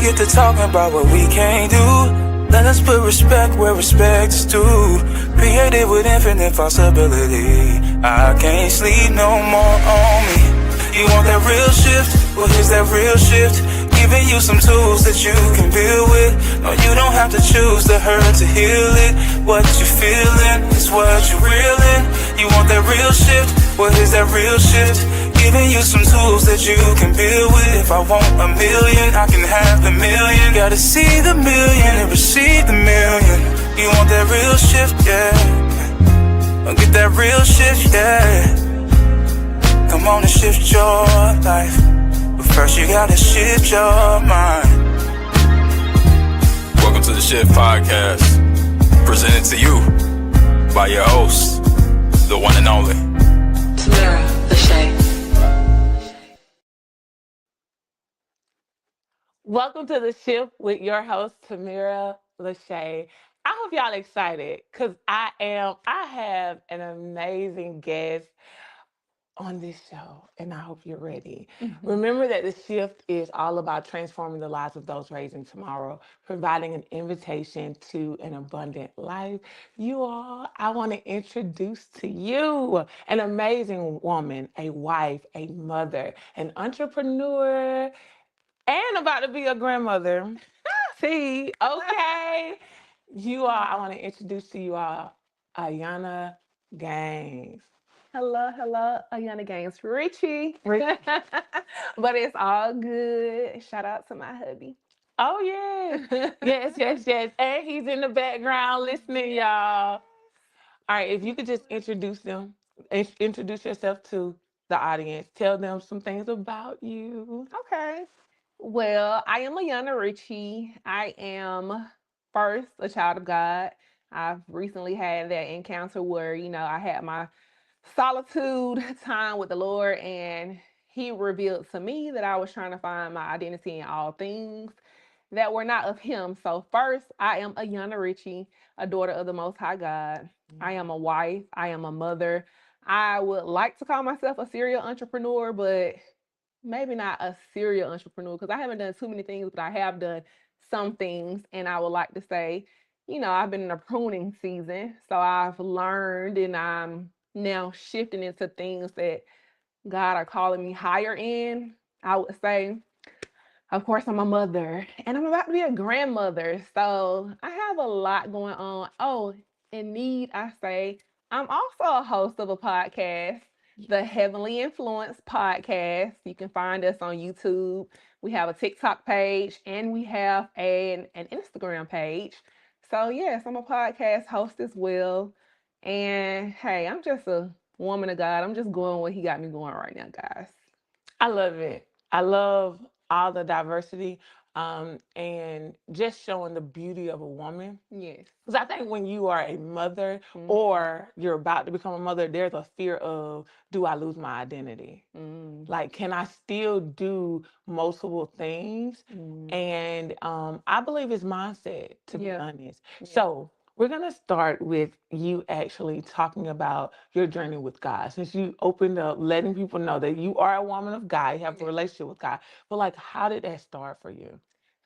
get to talking about what we can't do, let us put respect where respect is due. Created with infinite possibility. I can't sleep no more on me. You want that real shift? Well, here's that real shift. Giving you some tools that you can build with. No, you don't have to choose the hurt to heal it. What you feeling is what you're reeling. You want that real shift? Well, here's that real shift. Giving you some tools that you can build with. If I want a million, I can have the million. Gotta see the million and receive the million. You want that real shift, yeah. I'll get that real shift, yeah. Come on and shift your life. But first you gotta shift your mind. Welcome to the Shift Podcast, presented to you by your host, the one and only Tamara Lachey. Welcome to the Shift with your host, Tamara Lachey. I hope y'all excited because I have an amazing guest on this show, and I hope you're ready. Remember that the shift is all about transforming the lives of those raising tomorrow, providing an invitation to an abundant life. You all, I want to introduce to you an amazing woman, a wife, a mother, an entrepreneur, and about to be a grandmother. See, okay. You all, I want to introduce to you all Ayuna Gaines. Hello, Ayuna Richie. But it's all good. Shout out to my hubby. Oh, yes. yes. And he's in the background listening, y'all. All right, if you could just introduce yourself to the audience. Tell them some things about you. Okay. Well, I am Ayuna Richie. I am first a child of God. I've recently had that encounter where, I had my solitude time with the Lord, and He revealed to me that I was trying to find my identity in all things that were not of Him. So, first, I am Ayuna Richie, a daughter of the Most High God. I am a wife. I am a mother. I would like to call myself a serial entrepreneur, but maybe not a serial entrepreneur because I haven't done too many things, but I have done some things. And I would like to say, I've been in a pruning season. So I've learned and I'm now shifting into things that God are calling me higher in. I would say, of course, I'm a mother and I'm about to be a grandmother. So I have a lot going on. Oh, I say, I'm also a host of a podcast, the Heavenly Influence Podcast. You can find us on YouTube. We have a TikTok page and we have an Instagram page. So, yes, I'm a podcast host as well. And hey, I'm just a woman of God. I'm just going what He got me going right now, guys. I love it. I love all the diversity and just showing the beauty of a woman. Yes. Because I think when you are a mother or you're about to become a mother, there's a fear of, do I lose my identity? Like, can I still do multiple things? And I believe it's mindset, to be honest. So we're going to start with you actually talking about your journey with God. Since you opened up, letting people know that you are a woman of God, you have a relationship with God. But like, how did that start for you?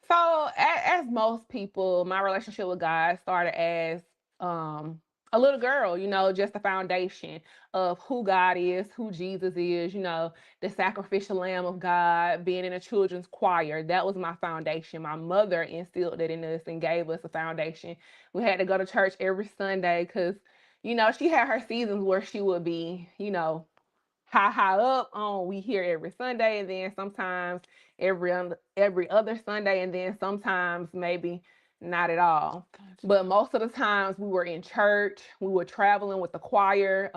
So, as most people, my relationship with God started as a little girl, just the foundation of who God is, who Jesus is, the sacrificial lamb of God, being in a children's choir. That was my foundation. My mother instilled that in us and gave us a foundation. We had to go to church every Sunday because, she had her seasons where she would be, high up on we hear every Sunday, and then sometimes every other Sunday, and then sometimes maybe not at all. Gotcha. But most of the times we were in church, we were traveling with the choir.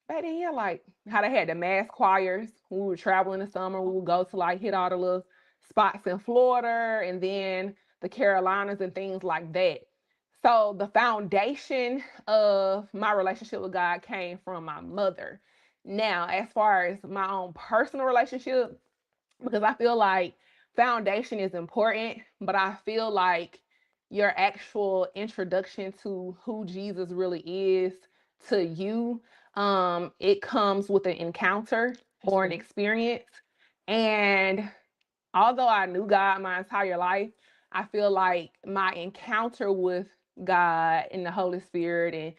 Back then, yeah, like how they had the mass choirs. We would travel in the summer. We would go to like hit all the little spots in Florida and then the Carolinas and things like that. So the foundation of my relationship with God came from my mother. Now, as far as my own personal relationship, because I feel like foundation is important, but I feel like your actual introduction to who Jesus really is to you, it comes with an encounter or an experience. And although I knew God my entire life, I feel like my encounter with God and the Holy Spirit and,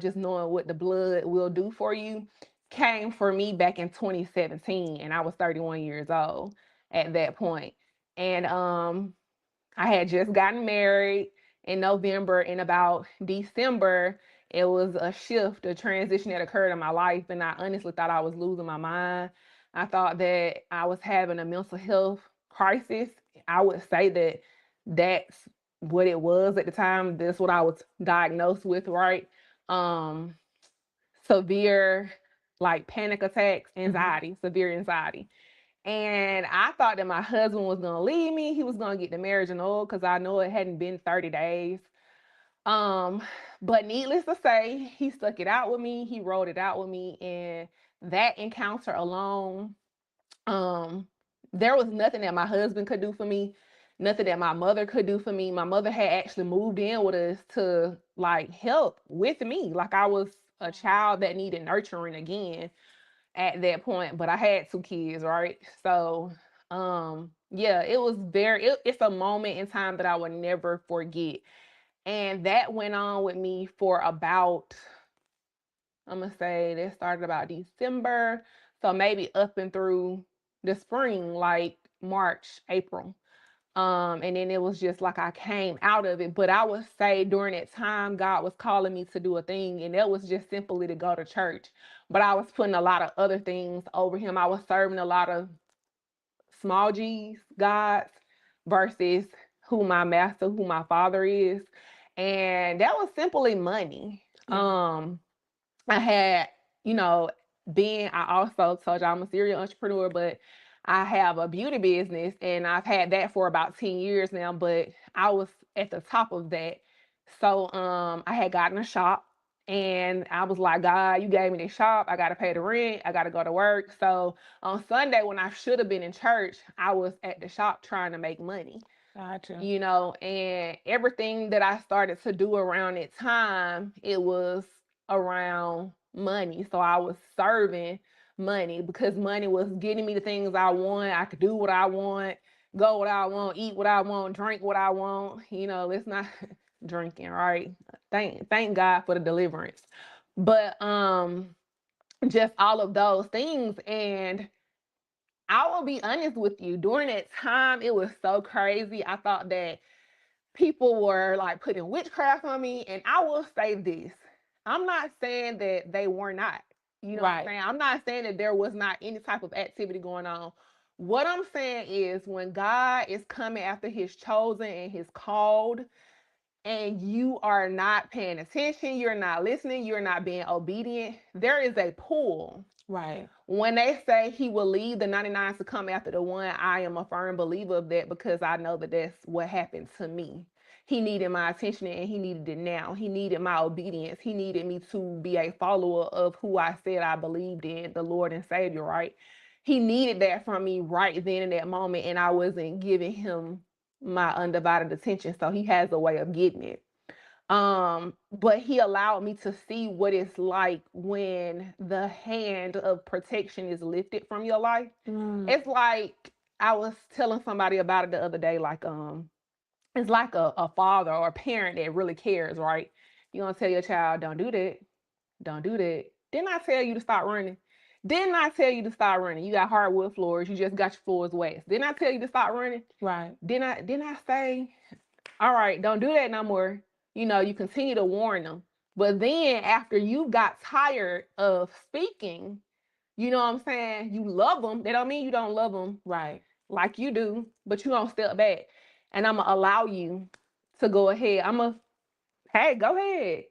just knowing what the blood will do for you came for me back in 2017. And I was 31 years old at that point. And I had just gotten married in November. And about December, it was a shift, a transition that occurred in my life. And I honestly thought I was losing my mind. I thought that I was having a mental health crisis. I would say that that's what it was at the time. That's what I was diagnosed with, right? Um, Severe, like, panic attacks, anxiety, severe anxiety. And I thought that my husband was gonna leave me. He was gonna get the marriage annulled because I know it hadn't been 30 days. Um, but needless to say, he stuck it out with me. He wrote it out with me, and that encounter alone, um, there was nothing that my husband could do for me, nothing that my mother could do for me. My mother had actually moved in with us to, like, help with me. Like, I was a child that needed nurturing again at that point, but I had two kids, right? So, yeah, it was it's a moment in time that I would never forget. And that went on with me for about, I'm gonna say that started about December. So maybe up and through the spring, like March, April. And then it was just like I came out of it. But I would say during that time, God was calling me to do a thing, and that was just simply to go to church. But I was putting a lot of other things over him. I was serving a lot of small G's, gods, versus who my master, who my father is. And that was simply money. I had, you know, I also told you I'm a serial entrepreneur, but I have a beauty business and I've had that for about 10 years now, but I was at the top of that. So I had gotten a shop and I was like, God, you gave me this shop. I got to pay the rent. I got to go to work. So on Sunday, when I should have been in church, I was at the shop trying to make money. Gotcha. And everything that I started to do around that time, it was around money. So I was serving money because money was getting me the things I want. I could do what I want, go what I want, eat what I want, drink what I want. Let's not drinking, right? Thank God for the deliverance. But just all of those things. And I will be honest with you, during that time, it was so crazy. I thought that people were like putting witchcraft on me. And I will say this, I'm not saying that they were not. You know what I'm saying? I'm not saying that there was not any type of activity going on. What I'm saying is when God is coming after his chosen and his called, and you are not paying attention, you're not listening, you're not being obedient, there is a pull. Right. When they say he will leave the 99 to come after the one, I am a firm believer of that because I know that that's what happened to me. He needed my attention and he needed it now. He needed my obedience. He needed me to be a follower of who I said I believed in, the Lord and Savior, right? He needed that from me right then in that moment, and I wasn't giving him my undivided attention. So he has a way of getting it. But he allowed me to see what it's like when the hand of protection is lifted from your life. It's like I was telling somebody about it the other day, like it's like a father or a parent that really cares, right? You're gonna tell your child, don't do that, don't do that. Didn't I tell you to stop running? Didn't I tell you to stop running? You got hardwood floors, you just got your floors waxed. Didn't I tell you to stop running? Right. Didn't I say, all right, don't do that no more? You continue to warn them. But then after you got tired of speaking, you know what I'm saying? You love them. That don't mean you don't love them. Right. Like you do, but you don't step back. And I'm going to allow you to go ahead. Hey, go ahead.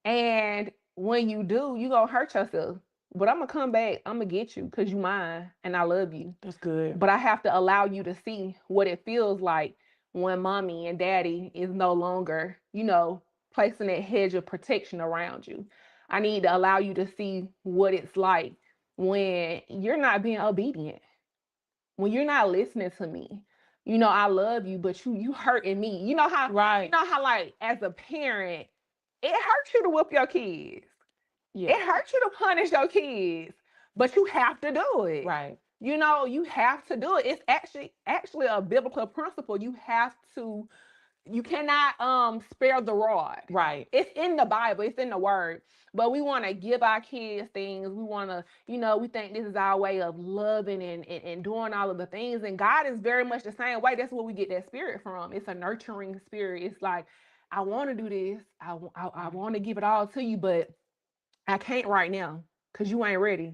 And when you do, you going to hurt yourself. But I'm going to come back. I'm going to get you because you mine and I love you. That's good. But I have to allow you to see what it feels like when mommy and daddy is no longer, placing that hedge of protection around you. I need to allow you to see what it's like when you're not being obedient, when you're not listening to me. I love you, but you hurting me. You know how, Right. like, as a parent, it hurts you to whip your kids. Yeah. It hurts you to punish your kids, but you have to do it. Right. You know, you have to do it. It's actually a biblical principle. You cannot spare the rod. Right. It's in the Bible, it's in the word. But we want to give our kids things. We want to, we think this is our way of loving and doing all of the things. And God is very much the same way. That's where we get that spirit from. It's a nurturing spirit. It's like, I want to do this. I want to give it all to you, but I can't right now because you ain't ready.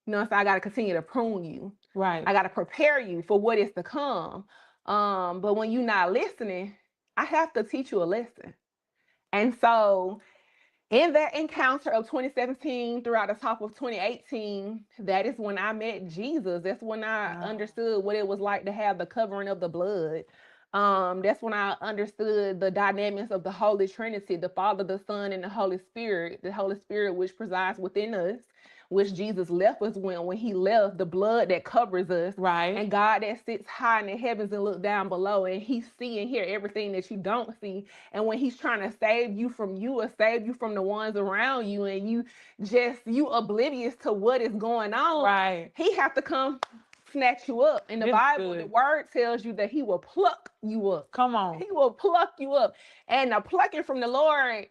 So I got to continue to prune you. Right. I got to prepare you for what is to come. But when you're not listening, I have to teach you a lesson. And so in that encounter of 2017 throughout the top of 2018, that is when I met Jesus. That's when I understood what it was like to have the covering of the blood. That's when I understood the dynamics of the Holy Trinity, the Father, the Son, and the Holy Spirit which presides within us, which Jesus left us when he left, the blood that covers us. Right. And God that sits high in the heavens and look down below, and he see and hear everything that you don't see. And when he's trying to save you from you or save you from the ones around you, and you oblivious to what is going on, right, he have to come snatch you up. In the Bible, the word tells you that he will pluck you up. Come on. He will pluck you up. And the plucking from the Lord,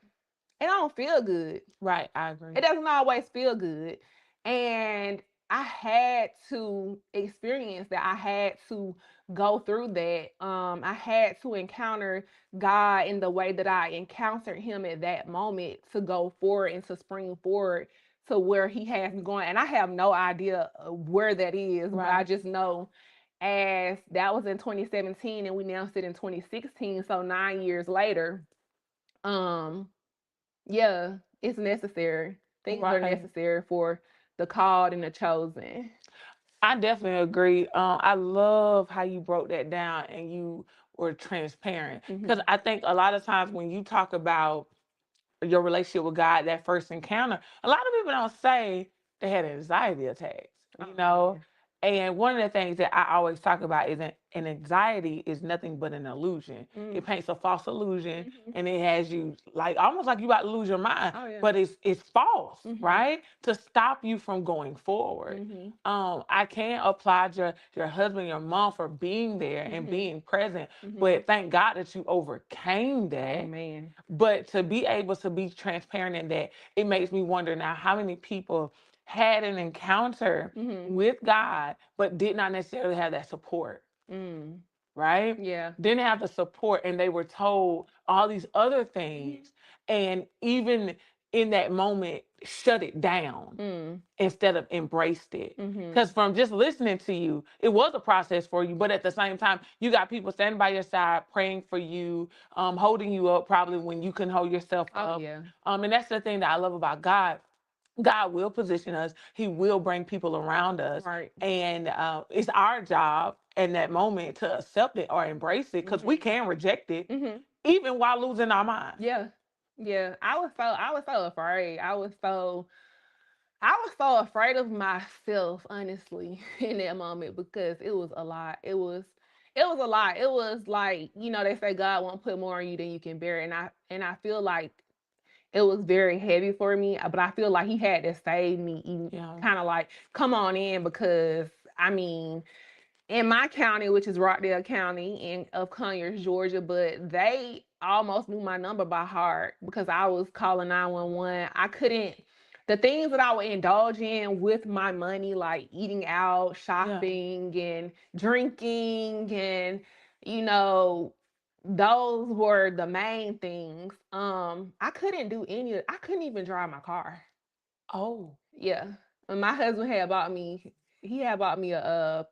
it don't feel good. Right, I agree. It doesn't always feel good. And I had to experience that. I had to go through that. I had to encounter God in the way that I encountered him at that moment to go forward and to spring forward to where he has me going. And I have no idea where that is, right. But I just know as that was in 2017 and we now sit in 2016, so 9 years later, yeah, it's necessary. Things are necessary for the called and the chosen. I definitely agree. I love how you broke that down and you were transparent. Because I think a lot of times when you talk about your relationship with God, that first encounter, a lot of people don't say they had anxiety attacks, you know? And one of the things that I always talk about is an anxiety is nothing but an illusion. It paints a false illusion and it has you like almost like you about to lose your mind, but it's false, right? To stop you from going forward. I can't applaud your husband, your mom for being there and being present, but thank God that you overcame that. Amen. But to be able to be transparent in that, it makes me wonder now how many people had an encounter with God, but did not necessarily have that support. Right? Yeah. Didn't have the support and they were told all these other things. And even in that moment, shut it down instead of embraced it. Because from just listening to you, it was a process for you. But at the same time, you got people standing by your side, praying for you, holding you up probably when you couldn't hold yourself up. Yeah. And that's the thing that I love about God. God will position us. He will bring people around us. Right. And it's our job in that moment to accept it or embrace it because we can reject it even while losing our mind. Yeah. Yeah. I was so afraid. I was so afraid of myself, honestly, in that moment because it was a lot. It was a lot. It was like, they say God won't put more on you than you can bear. And I feel like it was very heavy for me, but I feel like he had to save me, kind of like, come on in, because I mean, in my county, which is Rockdale County of Conyers, Georgia, but they almost knew my number by heart because I was calling 911. I couldn't, the things that I would indulge in with my money, like eating out, shopping, and drinking, and, those were the main things. I couldn't do I couldn't even drive my car. Oh. Yeah. And my husband had bought me a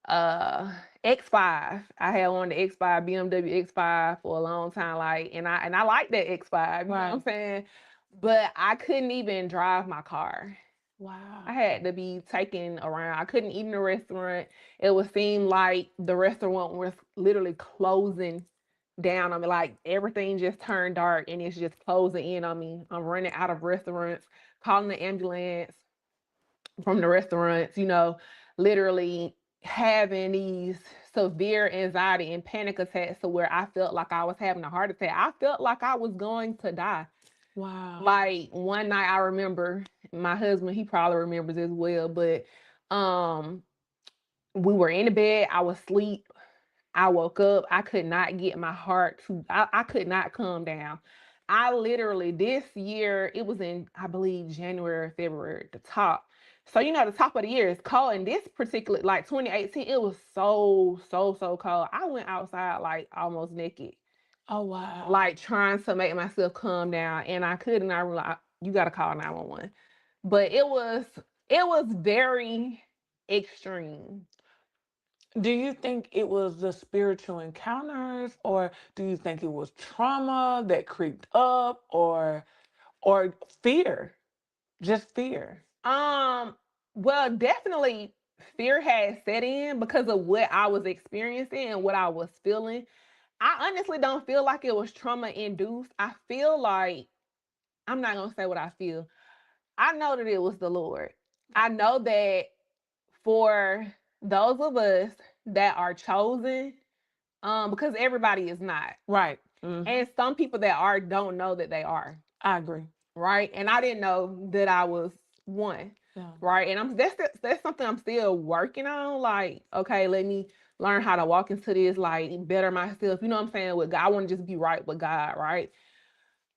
X5. I had on the X5, BMW X5 for a long time, and I like that X5, you know what I'm saying? But I couldn't even drive my car. Wow. I had to be taken around. I couldn't eat in a restaurant. It would seem like the restaurant was literally closing down on me. Like everything just turned dark and it's just closing in on me. I'm running out of restaurants, calling the ambulance from the restaurants, literally having these severe anxiety and panic attacks to where I felt like I was having a heart attack. I felt like I was going to die. Wow. Like one night I remember, my husband, he probably remembers as well, but Um, we were in the bed. I was asleep. I woke up. I could not get my heart to. I could not calm down. I literally this year it was in I believe January or February the top. So the top of the year is cold. And this particular like 2018, it was so cold. I went outside like almost naked, Oh wow. like trying to make myself calm down, and I couldn't. I realized you got to call 911. But it was very extreme. Do you think it was the spiritual encounters, or do you think it was trauma that creeped up, or fear? Just fear. Um, well, definitely fear had set in because of what I was experiencing and what I was feeling. I honestly don't feel like it was trauma induced. I feel like I'm not gonna say what I feel. I know that it was the Lord. I know that for those of us that are chosen, because everybody is not. Right. Hmm. And some people that are don't know that they are. I agree. Right? And I didn't know that I was one. Yeah. Right? And that's something I'm still working on. Like, okay, let me learn how to walk into this, like better myself. You know what I'm saying? With God, I want to just be right with God, right?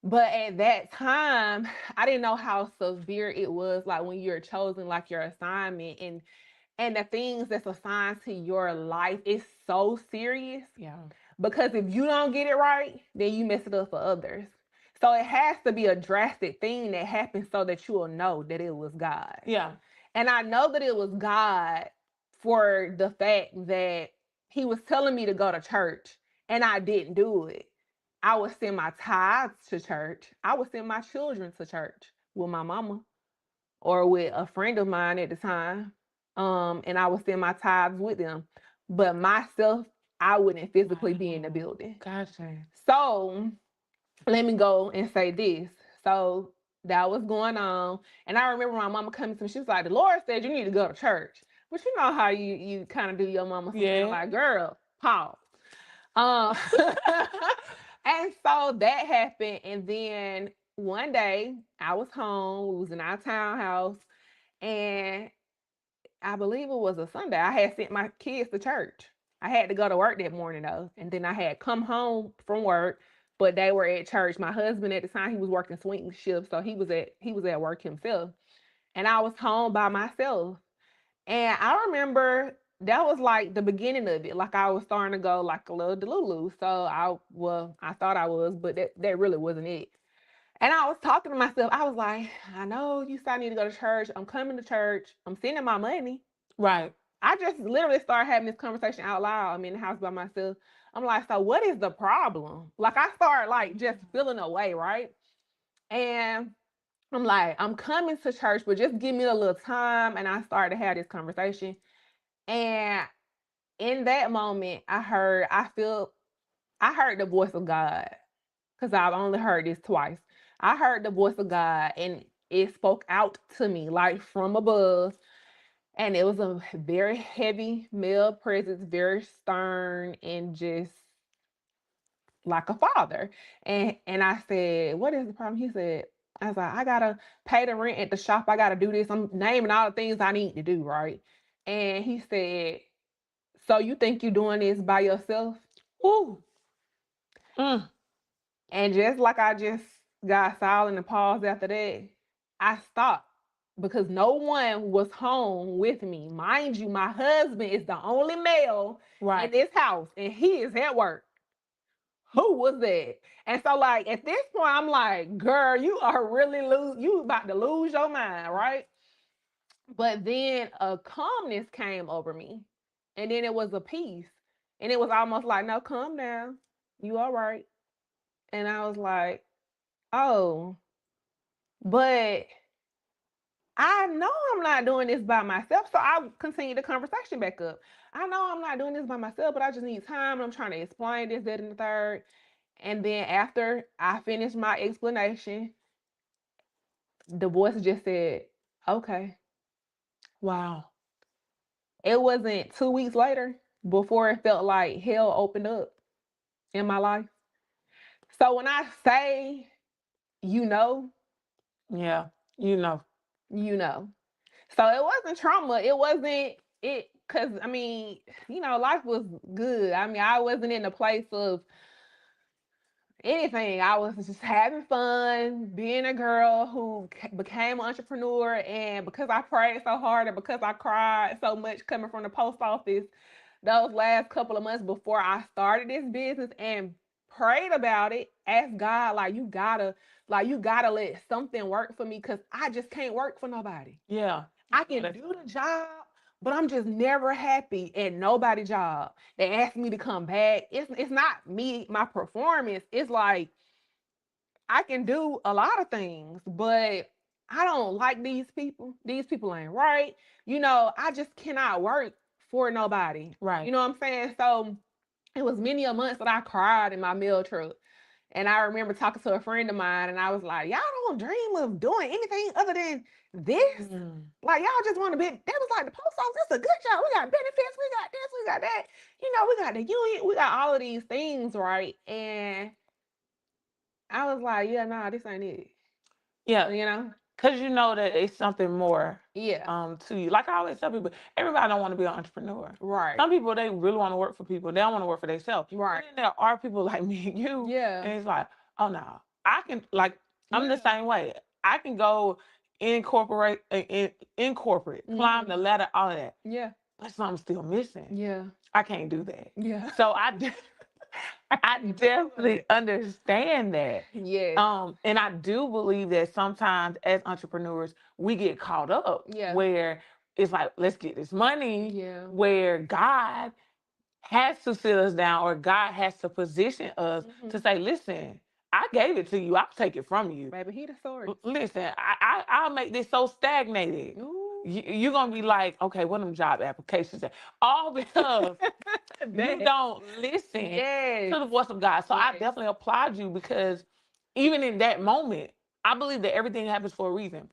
But at that time, I didn't know how severe it was, like when you're chosen, like your assignment and the things that's assigned to your life is so serious. Yeah. Because if you don't get it right, then you mess it up for others. So it has to be a drastic thing that happens so that you will know that it was God. Yeah. And I know that it was God for the fact that He was telling me to go to church and I didn't do it. I would send my tithes to church. I would send my children to church with my mama or with a friend of mine at the time. And I would send my tithes with them. But myself, I wouldn't physically be in the building. Gotcha. So let me go and say this. So that was going on. And I remember my mama coming to me, she was like, the Lord said you need to go to church. But you know how you kind of do your mama something Yeah. like, girl, pause. Um, and so that happened. And then one day I was home, we was in our townhouse, and I believe it was a Sunday. I had sent my kids to church. I had to go to work that morning though. And then I had come home from work, but they were at church. My husband at the time, he was working swing shift, so he was at work himself. And I was home by myself. And I remember that was like the beginning of it. Like I was starting to go like a little delulu. So I thought I was, but that really wasn't it. And I was talking to myself. I was like, I know you said I need to go to church. I'm coming to church. I'm sending my money. Right. I just literally started having this conversation out loud. I'm in the house by myself. I'm like, so what is the problem? Like I started like just feeling away, right? And I'm like, I'm coming to church, but just give me a little time. And I started to have this conversation. And in that moment, I heard the voice of God because I've only heard this twice. I heard the voice of God and it spoke out to me like from above. And it was a very heavy male presence, very stern and just like a father. And I said, what is the problem? He said, I was like, I gotta pay the rent at the shop. I gotta do this. I'm naming all the things I need to do, right? And he said, so you think you're doing this by yourself? Ooh. Mm. And just like I just got silent and paused after that, I stopped because no one was home with me. Mind you, my husband is the only male in Right. this house and he is at work. Who was that? And so, like, at this point, I'm like, girl, you are really you about to lose your mind, right? But then a calmness came over me. And then it was a peace. And it was almost like, no, calm down. You all right. And I was like, oh, but I know I'm not doing this by myself. So I continued the conversation back up. I know I'm not doing this by myself, but I just need time. I'm trying to explain this, that, and the third. And then after I finished my explanation, the voice just said, okay. Wow. It wasn't 2 weeks later before it felt like hell opened up in my life. So when I say, you know, Yeah. You know. you know. So it wasn't trauma. It wasn't it because I mean, life was good. I mean, I wasn't in a place of anything. I was just having fun, being a girl who became an entrepreneur. And because I prayed so hard and because I cried so much coming from the post office those last couple of months before I started this business and prayed about it, asked God, like you gotta let something work for me because I just can't work for nobody. Yeah. I can do the job, but I'm just never happy at nobody job. They ask me to come back. It's not me, my performance. It's like I can do a lot of things, but I don't like these people. These people ain't right. I just cannot work for nobody. Right. You know what I'm saying? So it was many a months that I cried in my meal truck. And I remember talking to a friend of mine, and I was like, "Y'all don't dream of doing anything other than this? Like, y'all just want to be." That was like the post office. It's a good job. We got benefits. We got this. We got that. We got the union. We got all of these things, right? And I was like, "Yeah, nah, this ain't it." Yeah. You know? Cause you know that it's something more Yeah. to you. Like I always tell people, everybody don't want to be an entrepreneur. Right. Some people they really want to work for people. They don't want to work for themselves. Right. And then there are people like me and you. Yeah. And it's like, oh no, I can like I'm the Yeah. same way. I can go incorporate in corporate, climb the ladder, all of that. Yeah. But something's still missing. Yeah. I can't do that. Yeah. So I definitely understand that. Yes. And I do believe that sometimes as entrepreneurs, we get caught up Yeah. where it's like, let's get this money, Yeah. where God has to sit us down or God has to position us to say, listen, I gave it to you, I'll take it from you. Baby, he the source. Listen, I'll make this so stagnated. Ooh. You're gonna be like, okay, what them job applications at? All because you don't listen to the voice of God. So I definitely applaud you because even in that moment, I believe that everything happens for a reason.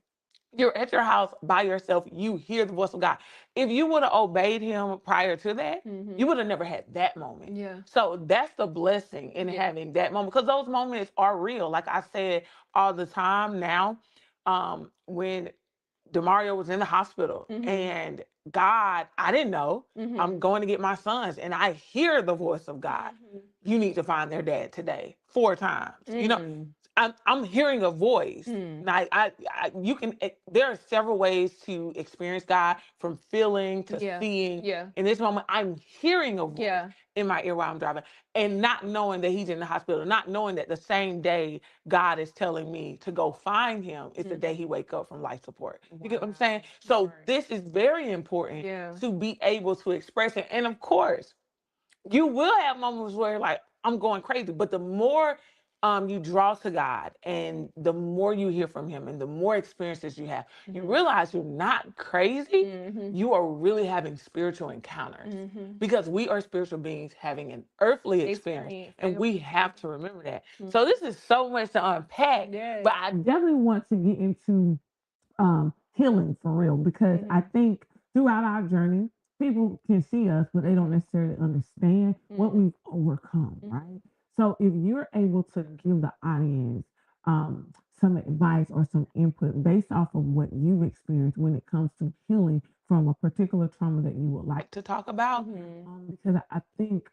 You're at your house by yourself, you hear the voice of God. If you would have obeyed him prior to that, you would have never had that moment. Yeah. So that's the blessing in having that moment because those moments are real. Like I said all the time now, when Demario was in the hospital and God, I didn't know, I'm going to get my sons and I hear the voice of God. You need to find their dad today 4 times. I'm hearing a voice. Now, you can. There are several ways to experience God, from feeling to seeing. Yeah. In this moment, I'm hearing a voice Yeah. in my ear while I'm driving, and not knowing that He's in the hospital, not knowing that the same day God is telling me to go find Him is the day He wake up from life support. You get what I'm saying? So this is very important to be able to express it, and of course, you will have moments where like I'm going crazy, but the more you draw to God and the more you hear from him and the more experiences you have, you realize you're not crazy. You are really having spiritual encounters because we are spiritual beings having an earthly experience and we have to remember that. So this is so much to unpack, but I definitely want to get into healing for real because I think throughout our journey, people can see us, but they don't necessarily understand what we've overcome, right? So if you're able to give the audience some advice or some input based off of what you've experienced when it comes to healing from a particular trauma that you would like to talk about, because I think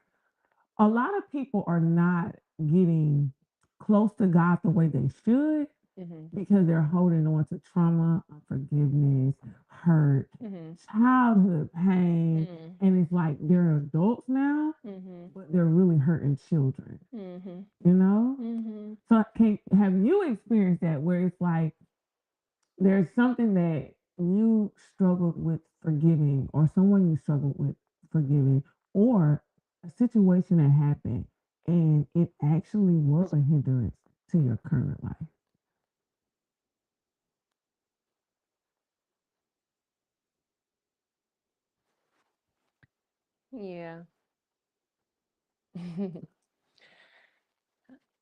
a lot of people are not getting close to God the way they should because they're holding on to trauma, unforgiveness, hurt, childhood pain, and it's like they're adults now, but they're really hurting children. You know? So have you experienced that where it's like there's something that you struggled with forgiving, or someone you struggled with forgiving, or a situation that happened and it actually was a hindrance to your current life? Yeah.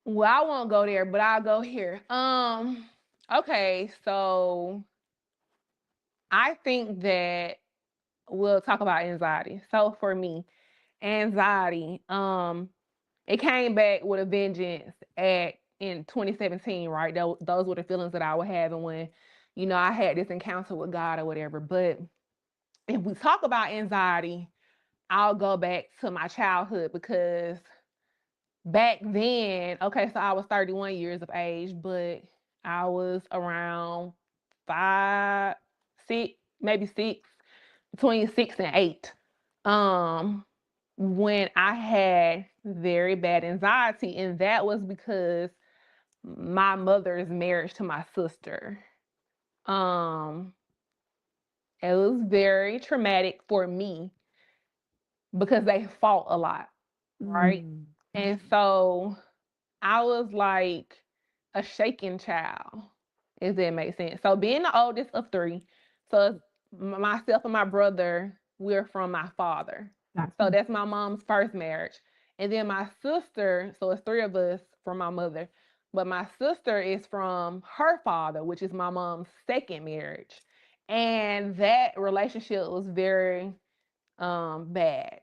Well, I won't go there, but I'll go here. Okay, so I think that we'll talk about anxiety. So for me, anxiety, it came back with a vengeance at in 2017, right? Those were the feelings that I was having when, I had this encounter with God or whatever. But if we talk about anxiety, I'll go back to my childhood because back then, okay, so I was 31 years of age, but I was around 5, 6, maybe 6, between 6 and 8. Um, when I had very bad anxiety, and that was because my mother's marriage to my sister. Um, it was very traumatic for me because they fought a lot, right? And so I was like a shaken child, if that makes sense. So being the oldest of three, so myself and my brother, we're from my father. So that's my mom's first marriage. And then my sister, so it's three of us from my mother, but my sister is from her father, which is my mom's second marriage. And that relationship was very bad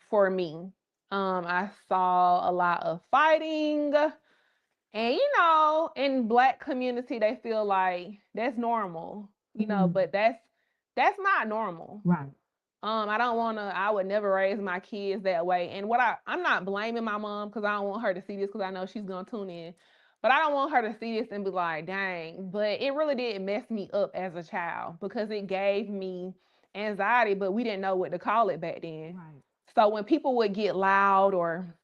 for me. I saw a lot of fighting, and in Black community, they feel like that's normal, but that's not normal. Right. I would never raise my kids that way. And I'm not blaming my mom because I don't want her to see this because I know she's gonna tune in. But I don't want her to see this and be like, dang. But it really did mess me up as a child because it gave me anxiety, but we didn't know what to call it back then. Right. So when people would get loud or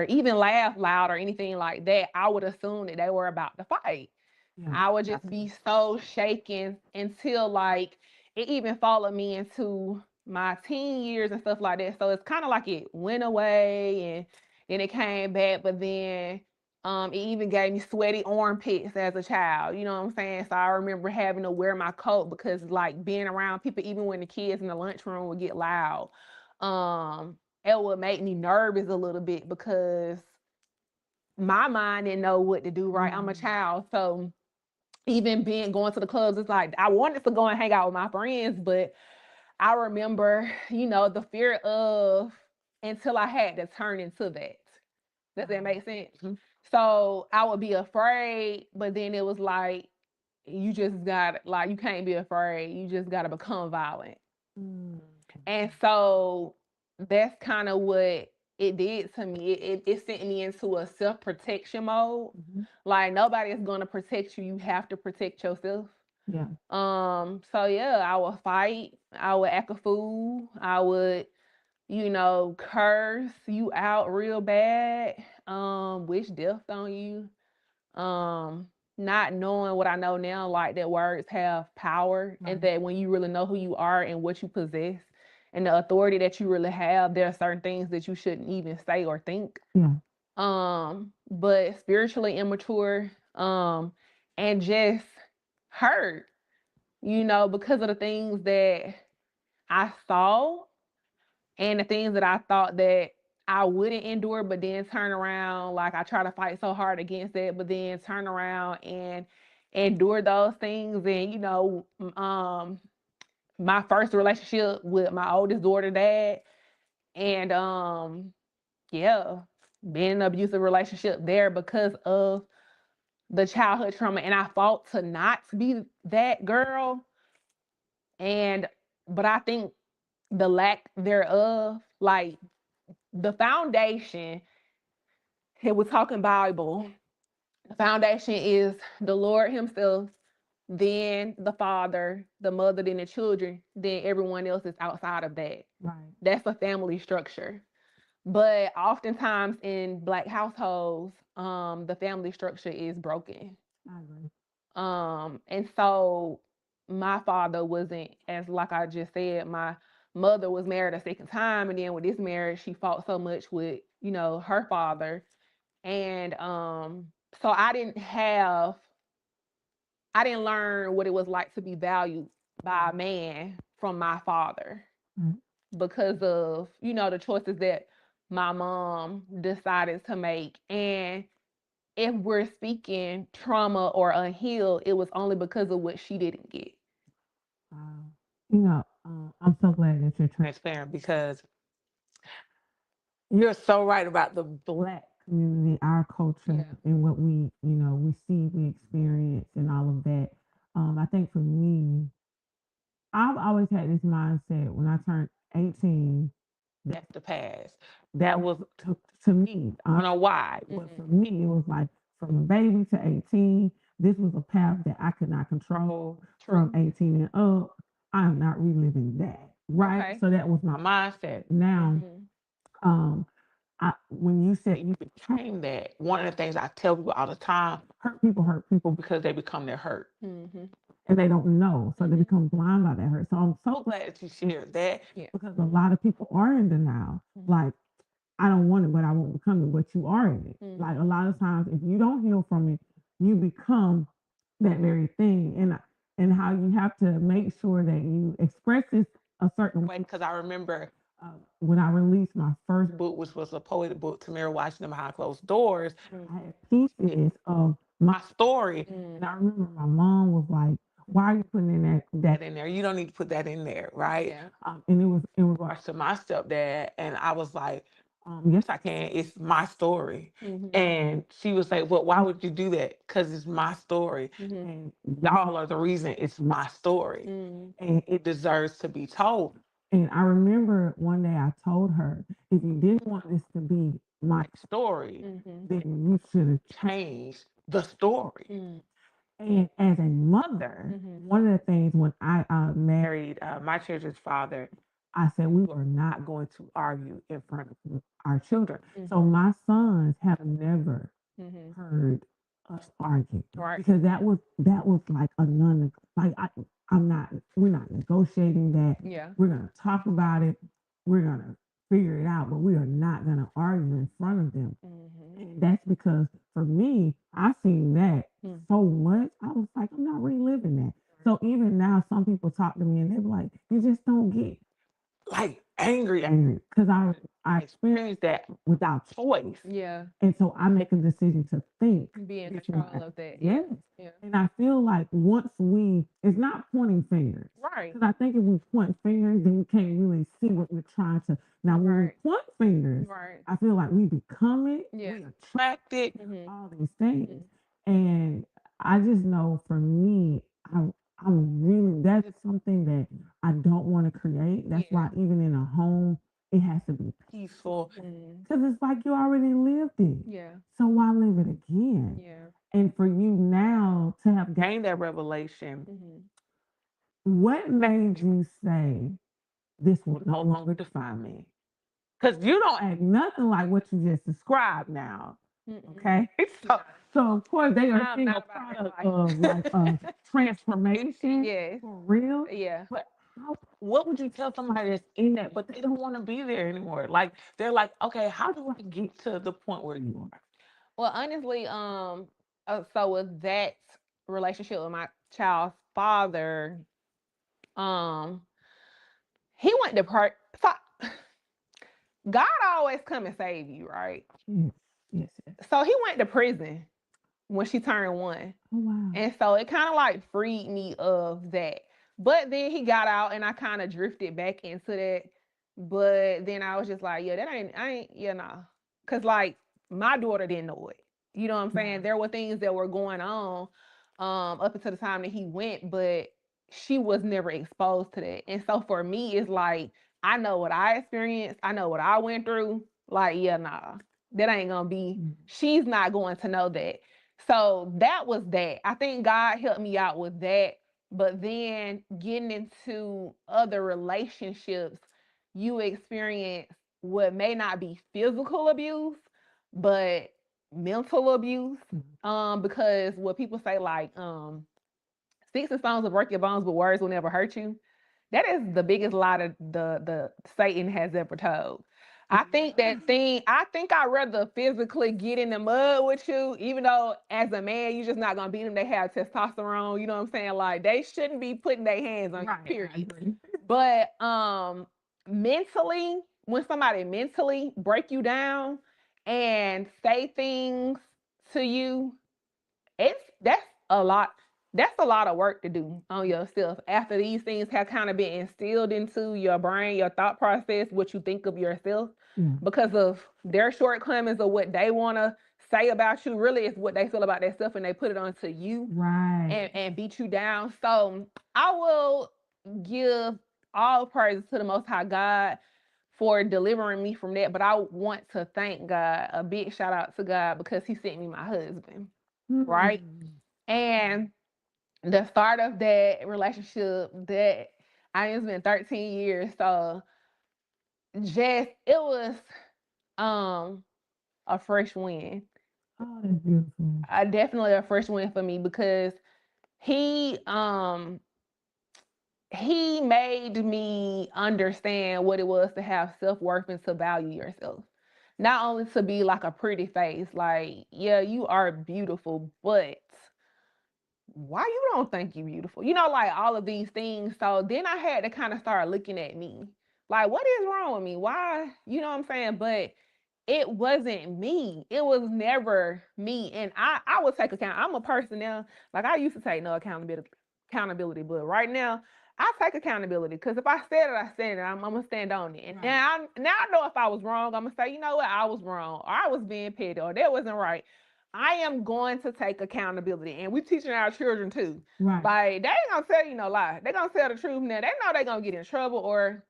even laugh loud or anything like that, I would assume that they were about to fight. Yeah. I would just be so shaken until like it even followed me into my teen years and stuff like that. So it's kind of like it went away and then it came back, but then it even gave me sweaty armpits as a child. You know what I'm saying? So I remember having to wear my coat because like being around people, even when the kids in the lunchroom would get loud, it would make me nervous a little bit because my mind didn't know what to do, right? I'm a child. So even going to the clubs, it's like I wanted to go and hang out with my friends, but I remember, the fear of until I had to turn into that. Does that make sense? Mhm. So I would be afraid, but then it was like you just got like you can't be afraid. You just got to become violent. And so that's kind of what it did to me. It sent me into a self-protection mode. Like nobody is going to protect you. You have to protect yourself. Yeah. So yeah, I would fight. I would act a fool. I would, curse you out real bad. Wish death on you. Um, Not knowing what I know now, like that words have power, and that when you really know who you are and what you possess and the authority that you really have, there are certain things that you shouldn't even say or think. Yeah. But spiritually immature, and just hurt, because of the things that I saw and the things that I thought that I wouldn't endure, but then turn around, like I try to fight so hard against it, but then turn around and endure those things. And my first relationship with my oldest daughter, dad, and yeah, being in an abusive relationship there because of the childhood trauma, and I fought to not be that girl, and but I think the lack thereof, like the foundation, it was talking Bible. The foundation is the Lord Himself, then the father, the mother, then the children, then everyone else is outside of that. Right. That's a family structure. But oftentimes in Black households, the family structure is broken. I agree. And so my father wasn't, as like I just said, my mother was married a second time, and then with this marriage, she fought so much with, her father. And so I didn't learn what it was like to be valued by a man from my father because of, the choices that my mom decided to make. And if we're speaking trauma or unhealed, it was only because of what she didn't get. I'm so glad that you're transparent because you're so right about the Black community, our culture, and what we see, we experience, and all of that. I think for me, I've always had this mindset when I turned 18, that's the past. That was to me. I don't know why, but for me, it was like from a baby to 18, this was a path that I could not control. From 18 and up, I'm not reliving that. Right. Okay. So that was my mindset. Now, um, when you said you became that, one of the things I tell people all the time, hurt people because they become their hurt. And they don't know. So they become blind by that hurt. So I'm so glad that you shared that because a lot of people are in denial. Like, I don't want it, but I won't become it, but you are in it. Like a lot of times, if you don't heal from it, you become that very thing. And how you have to make sure that you express this a certain way. Because I remember when I released my first book, which was a poetry book, Tamara Washington Behind Closed Doors, I had pieces of my story. And I remember my mom was like, why are you putting that in there? You don't need to put that in there, right? Yeah. And it was in regards to my stepdad. And I was like, yes, I can. It's my story. And she was like, well, why would you do that? Because it's my story. And y'all are the reason it's my story. And it deserves to be told. And I remember one day I told her, if you didn't want this to be my story, then you should have changed the story. And as a mother, one of the things when I married my children's father, I said we were not going to argue in front of our children. So my sons have never heard us argue, Right. because that was like a non, like we're not negotiating that. Yeah. We're gonna talk about it. We're gonna figure it out, but we are not gonna argue in front of them. And that's because for me, I seen that so much. I was like, I'm not reliving that. So even now, some people talk to me and they're like, you just don't get like angry, because I experienced that without choice. Yeah. And so I make a decision to think. Be in before control I- of that. Yes. Yeah. And I feel like once it's not pointing fingers. Right. Because I think if we point fingers, then we can't really see what we're trying to. Now, when Right. we point fingers, Right. I feel like we become it, Yeah. we attract it, Mhm. all these things. And I just know for me, I'm really, that is something that I don't want to create. That's why even in a home, it has to be peaceful. Because it's like you already lived it. Yeah. So why live it again? Yeah. And for you now to have gained that revelation, what made you say, this will no longer define me? Because you don't act nothing like what you just described now. Okay? So of course they are I'm seeing a not about product that of like transformation Yes. for real. Yeah. But what would you tell somebody that's in that, but they don't want to be there anymore? Like they're like, okay, how do I get to the point where you are? Well, honestly, so with that relationship with my child's father, um, he went to so God always come and save you, right? Yes. So he went to prison when she turned 1. Oh wow. And so it kind of like freed me of that. But then he got out and I kind of drifted back into that. But then I was just like, yeah, nah. Cause like my daughter didn't know it. You know what I'm saying? There were things that were going on up until the time that he went, but she was never exposed to that. And so for me, it's like, I know what I experienced, I know what I went through. Like, yeah, nah, that ain't gonna be, she's not going to know that. So that was that. I think God helped me out with that. But then getting into other relationships, you experience what may not be physical abuse, but mental abuse. Because what people say, like, sticks and stones will break your bones, but words will never hurt you. That is the biggest lie that the Satan has ever told. I think I'd rather physically get in the mud with you, even though as a man, you're just not gonna beat them. They have testosterone, you know what I'm saying? Like they shouldn't be putting their hands on you, period. But mentally, when somebody mentally break you down and say things to you, that's a lot. That's a lot of work to do on yourself after these things have kind of been instilled into your brain, your thought process, what you think of yourself, because of their shortcomings or what they want to say about you really is what they feel about themselves, and they put it onto you, Right. and beat you down. So I will give all praise to the Most High God for delivering me from that. But I want to thank God, a big shout out to God, because He sent me my husband, right? And the start of that relationship, that it's been 13 years, so just it was a fresh win. Oh, that's beautiful. Definitely a fresh win for me, because he he made me understand what it was to have self-worth and to value yourself. Not only to be like a pretty face, like, yeah, you are beautiful, but why you don't think you beautiful? You know, like all of these things. So then I had to kind of start looking at me. Like, what is wrong with me? Why? You know what I'm saying? But it wasn't me. It was never me. And I would take account. I'm a person now. Like, I used to take no accountability, but right now I take accountability, because if I said it, I said it. I'm gonna stand on it. And Right. now I know if I was wrong, I'm gonna say, you know what, I was wrong, or I was being petty, or that wasn't right. I am going to take accountability, and we teaching our children too. Right. Like, they ain't gonna tell you no lie. They gonna tell the truth now. They know they gonna get in trouble, or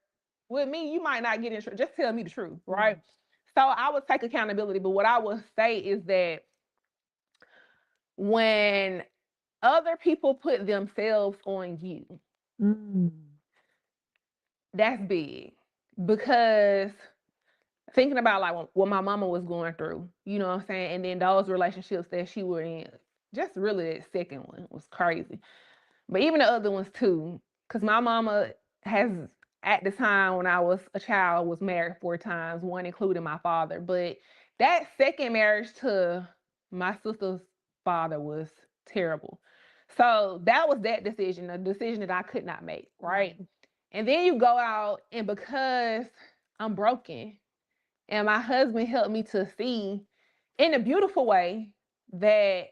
with me, you might not get in trouble. Just tell me the truth, right? So I would take accountability, but what I would say is that when other people put themselves on you, that's big. Because thinking about like what my mama was going through, you know what I'm saying? And then those relationships that she were in, just really that second one was crazy. But even the other ones too, because my mama has, at the time when I was a child, was married 4 times, one including my father. But that second marriage to my sister's father was terrible. So that was that decision, a decision that I could not make, right? And then you go out, and because I'm broken, and my husband helped me to see in a beautiful way that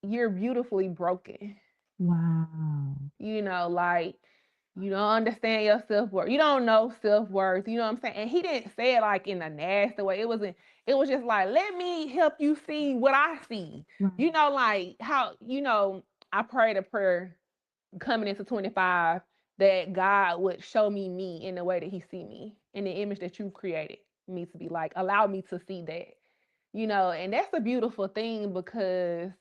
you're beautifully broken. Wow. You know, like, you don't understand your self-worth. You don't know self-worth. You know what I'm saying? And he didn't say it like in a nasty way. It was just like, let me help you see what I see. Right. You know, like how, you know, I prayed a prayer coming into 25 that God would show me in the way that He see me, in the image that you created me to be. Like, allow me to see that, you know. And that's a beautiful thing, because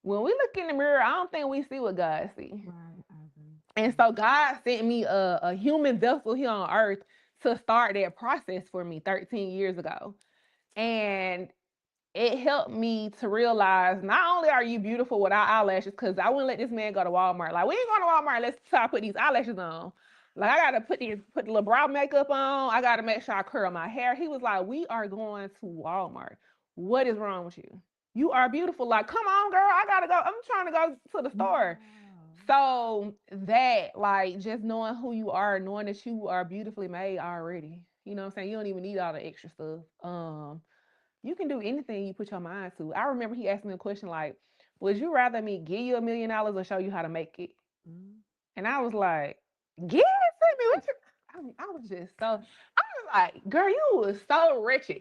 when we look in the mirror, I don't think we see what God see. Right. I agree. And so God sent me a human vessel here on earth to start that process for me 13 years ago. And it helped me to realize, not only are you beautiful without eyelashes, because I wouldn't let this man go to Walmart. Like, we ain't going to Walmart unless I put these eyelashes on. Like, I gotta put the little brow makeup on. I gotta make sure I curl my hair. He was like, we are going to Walmart. What is wrong with you? You are beautiful. Like, come on, girl. I gotta go. I'm trying to go to the store. So that, like, just knowing who you are, knowing that you are beautifully made already. You know what I'm saying? You don't even need all the extra stuff. You can do anything you put your mind to. I remember he asked me a question like, would you rather me give you $1 million or show you how to make it? And I was like, give it to me. What you? I was just so, I was like, girl, you was so wretched.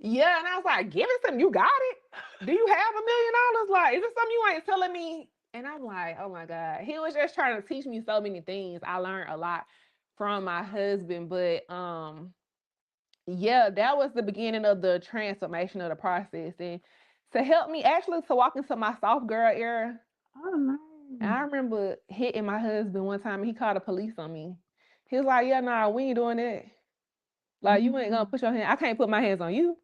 Yeah, and I was like, give it to me. You got it? Do you have $1 million? Like, is it something you ain't telling me? And I'm like, oh my God. He was just trying to teach me so many things. I learned a lot from my husband, but yeah, that was the beginning of the transformation of the process. And to help me actually to walk into my soft girl era. Oh, nice. And I remember hitting my husband one time, and he called the police on me. He was like, yeah, nah, we ain't doing that. Like, you ain't gonna put your hand, I can't put my hands on you.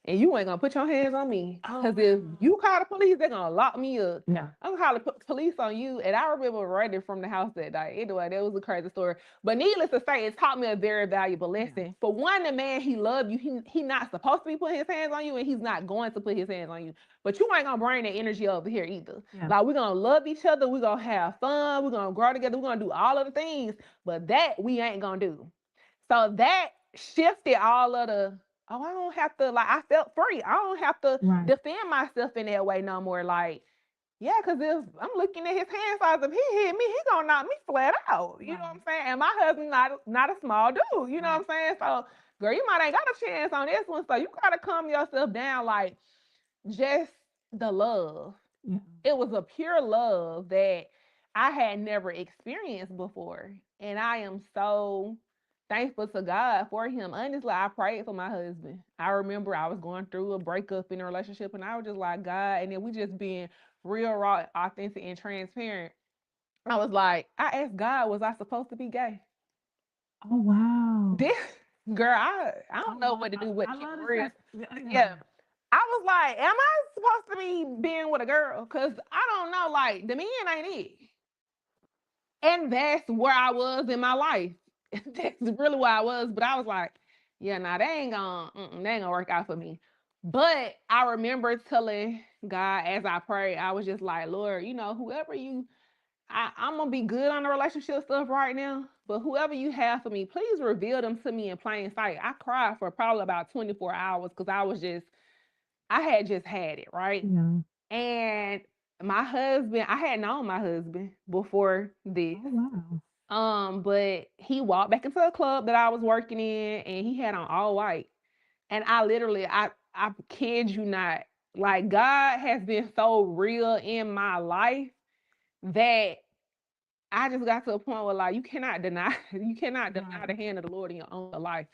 And you ain't gonna put your hands on me. Because if you call the police, they're gonna lock me up. Yeah. I'm gonna call the police on you. And I remember running from the house that night. Anyway, that was a crazy story. But needless to say, it taught me a very valuable lesson. Yeah. For one, the man, he loved you. He not supposed to be putting his hands on you, and he's not going to put his hands on you. But you ain't gonna bring that energy over here either. Yeah. Like, we're gonna love each other. We're gonna have fun. We're gonna grow together. We're gonna do all of the things. But that we ain't gonna do. So that shifted all of the, oh, I don't have to, like, I felt free. I don't have to defend myself in that way no more. Like, yeah, because if I'm looking at his hand size, if he hit me, he gonna knock me flat out. You know what I'm saying? And my husband not a small dude. You know what I'm saying? So girl, you might ain't got a chance on this one, so you gotta calm yourself down. Like, just the love. Yeah. It was a pure love that I had never experienced before. And I am so thankful to God for him. Honestly, I prayed for my husband. I remember I was going through a breakup in a relationship and I was just like, God, and then we just being real, raw, authentic, and transparent. I was like, I asked God, was I supposed to be gay? Oh wow. This girl, I don't know what to do with I keep love it this. real. Yeah. Yeah. I was like, am I supposed to be being with a girl? Cause I don't know, like the men ain't it. And that's where I was in my life. That's really where I was. But I was like, yeah, nah, they ain't gonna work out for me. But I remember telling God as I prayed, I was just like, Lord, whoever I'm gonna be good on the relationship stuff right now. But whoever you have for me, please reveal them to me in plain sight. I cried for probably about 24 hours because I had just had it, right? Yeah. And my husband, I had known my husband before this. Oh wow. But he walked back into a club that I was working in and he had on all white. And I literally, I kid you not, like God has been so real in my life that I just got to a point where like you cannot deny the hand of the Lord in your own life.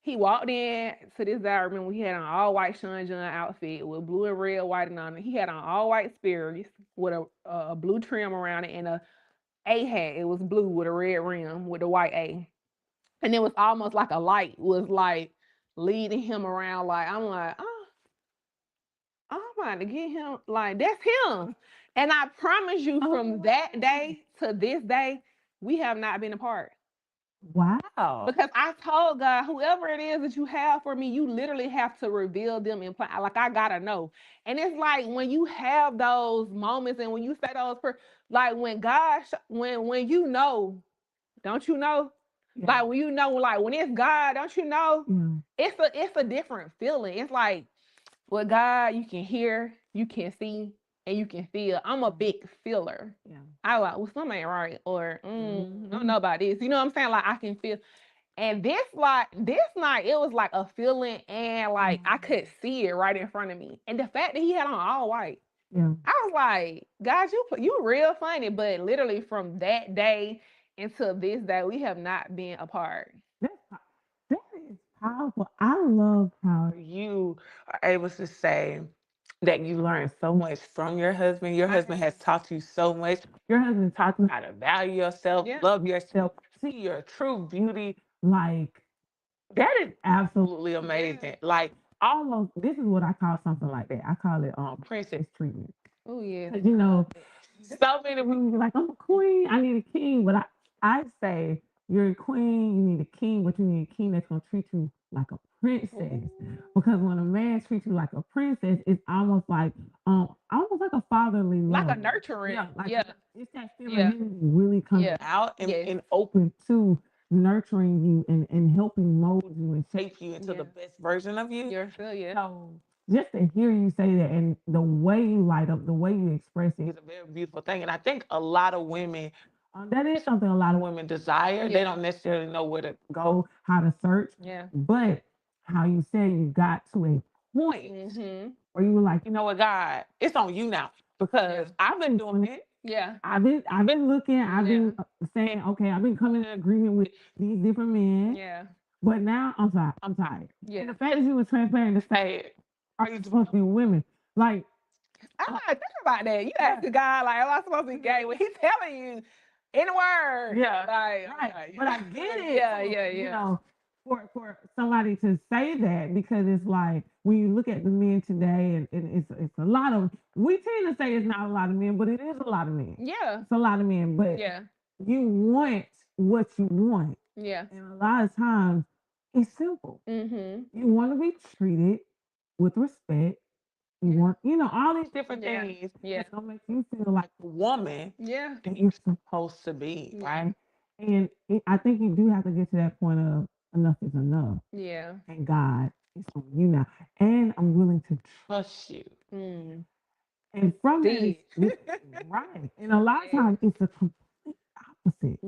He walked in to this day. I remember he had on all white Sean John outfit with blue and red white and on it. He had on all white Sperry's with a blue trim around it and a hat. It was blue with a red rim with a white A. And it was almost like a light was like leading him around. Like I'm like, oh, I'm trying to get him. Like that's him. And I promise you, from that day to this day, we have not been apart. Wow. Because I told God, whoever it is that you have for me, you literally have to reveal them in plan. Like I gotta know. And it's like when you have those moments and when you say those, like when God, when you know, don't you know? Yeah. Like when you know, like when it's God, don't you know? Yeah. It's a different feeling. It's like with God, you can hear, you can see, and you can feel. I'm a big feeler. Yeah. I like, well, something ain't right, or I don't know about this. You know what I'm saying? Like I can feel. And this night, it was like a feeling, and like I could see it right in front of me. And the fact that he had on all white, Yeah. I was like, God, you real funny. But literally from that day until this day, we have not been apart. That is powerful. I love how You are able to say that you learned so much from your husband. Your husband has taught you so much. Your husband taught you how to value yourself, love yourself, see your true beauty. like That is absolutely amazing. Like almost this is what I call something like that. I call it princess treatment. Oh yeah. 'Cause, so many women be like, I'm a queen, I need a king. But I say you're a queen, you need a king, but you need a king that's gonna treat you like a princess. Because when a man treats you like a princess, it's almost like a fatherly love. Like a nurturing. Yeah, it's that femininity really coming out and open to nurturing you and helping mold you and shape you into the best version of you. So just to hear you say that and the way you light up, the way you express it is a very beautiful thing. And I think a lot of women, that is something a lot of women desire. They don't necessarily know where to go, how to search. But how you said you got to a point where you were like, you know what, God, it's on you now. Because I've been doing it. I've been looking, I've been saying, okay, I've been coming in agreement with these different men. But now I'm tired. And the fact that you were transparent to say, are you supposed to be women? Like, I gotta think about that. You ask the guy, like, am I supposed to be gay? When he's telling you in the word. Right. But I get it. You know, for somebody to say that, because it's like when you look at the men today, and it's a lot of, we tend to say it's not a lot of men, but it is a lot of men. It's a lot of men, but you want what you want. And a lot of times it's simple. You want to be treated with respect. You want, all these different things that's gonna make you feel like the woman that you're supposed to be, right? And I think you do have to get to that point of enough is enough. And God, it's on you now. And I'm willing to trust you. And from that, right. And a lot of times it's the complete opposite.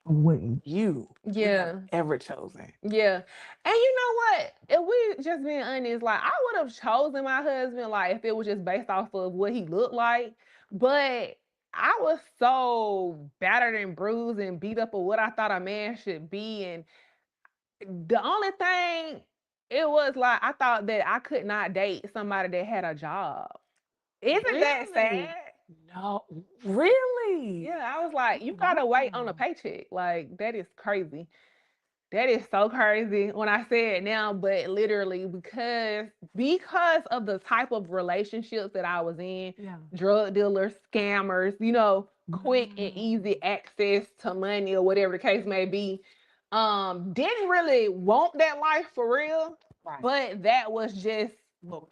of what you would have Yeah. ever chosen. Yeah. And you know what? If we just being honest, like I would have chosen my husband, like if it was just based off of what he looked like. But I was so battered and bruised and beat up of what I thought a man should be. And the only thing it was like I thought that I could not date somebody that had a job. Isn't that Really? sad? No, really? Yeah, I was like, you gotta wait on a paycheck. Like that is crazy. That is so crazy when I say it now, but literally because of the type of relationships that I was in, Yeah. drug dealers, scammers, quick and easy access to money or whatever the case may be. Didn't really want that life for real, Right. but that was just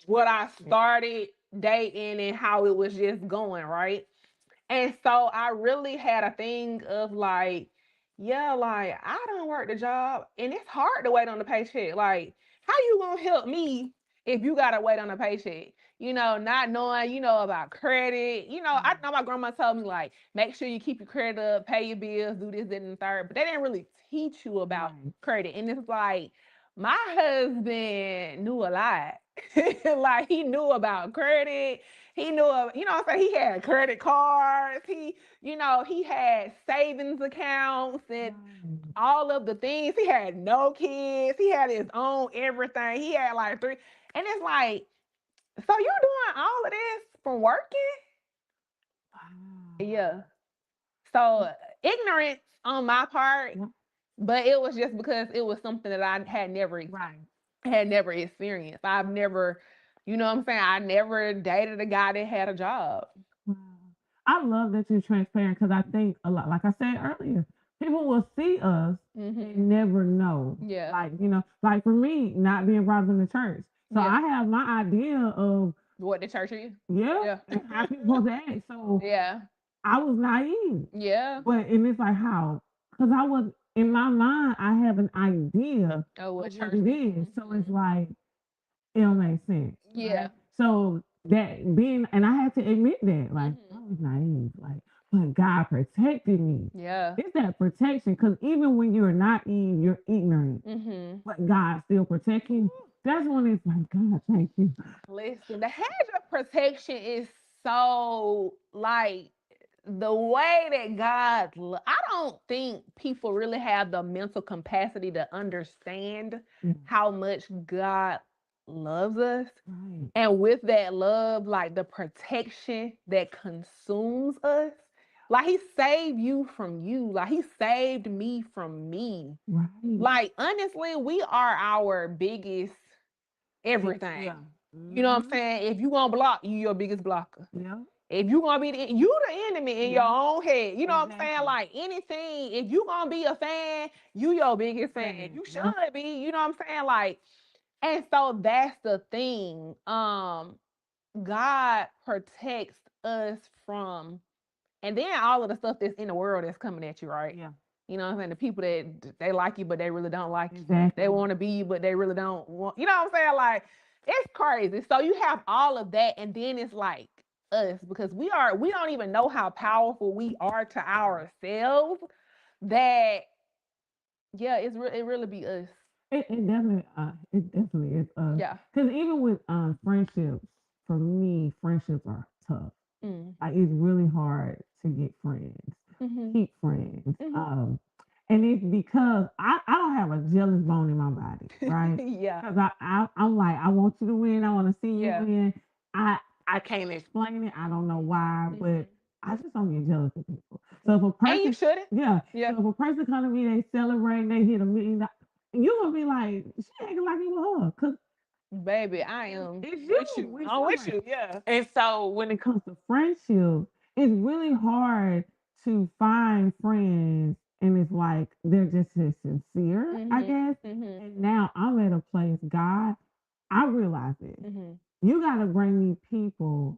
what I started dating and how it was just going, right? And so I really had a thing of like, yeah, like I don't work the job and it's hard to wait on the paycheck. Like, how you gonna help me if you gotta wait on a paycheck? Not knowing, about credit. I know my grandma told me like, make sure you keep your credit up, pay your bills, do this, that, and the third. But they didn't really teach you about credit. And it's like my husband knew a lot. Like he knew about credit. He knew, what I'm saying? He had credit cards. He had savings accounts and all of the things. He had no kids. He had his own everything. He had like 3. And it's like, so you're doing all of this from working? Yeah. So ignorance on my part, but it was just because it was something that I had never experienced. I've never, you know what I'm saying? I never dated a guy that had a job. Wow. I love that you're transparent because I think a lot, like I said earlier, people will see us and never know. Yeah. Like for me, not being brought up in the church. So I have my idea of what the church is. Yeah. And how people supposed to act. So yeah. I was naive. Yeah. And it's like how? Because I was in my mind, I have an idea of what it is. So it's like it don't make sense. Yeah. Right? So that being, and I had to admit that, like I was naive, like, but God protected me. Yeah. It's that protection, because even when you're naive, you're ignorant, but God still protects you. That's when it's like, God, thank you. Listen, the hedge of protection is so like the way that God, I don't think people really have the mental capacity to understand how much God loves us. Right. And with that love, like the protection that consumes us, like he saved you from you. Like he saved me from me. Right. Like honestly, we are our biggest everything. Yeah. You know what I'm saying? If you gonna block, you your biggest blocker. Yeah. If you gonna be you the enemy in your own head. You know what I'm saying? Like anything, if you gonna be a fan, you your biggest fan. You should be, you know what I'm saying? Like, and so that's the thing. God protects us from, and then all of the stuff that's in the world that's coming at you, right? Yeah. You know what I'm saying? The people that they like you, but they really don't like you. Exactly. They want to be you, but they really don't want, you know what I'm saying? Like, it's crazy. So you have all of that, and then it's like us, because we don't even know how powerful we are to ourselves, that, yeah, it really be us. It definitely is us. Yeah. Because even with friendships, for me, friendships are tough. Like it's really hard to get friends, keep friends. And it's because I don't have a jealous bone in my body, right? Yeah. Because I'm like, I want you to win. I want to see you win. I can't explain it. I don't know why, but I just don't get jealous of people. So if a person, and you shouldn't. Yeah. Yeah. So if a person come to me, they celebrate, they hit $1 million, you're gonna be like, she acting like it was her. Cause baby, I am it's with you. you. I'm with you. Yeah. And so when it comes to friendship, it's really hard to find friends, and it's like they're just as sincere, I guess. And now I'm at a place, God, I realize it. You got to bring me people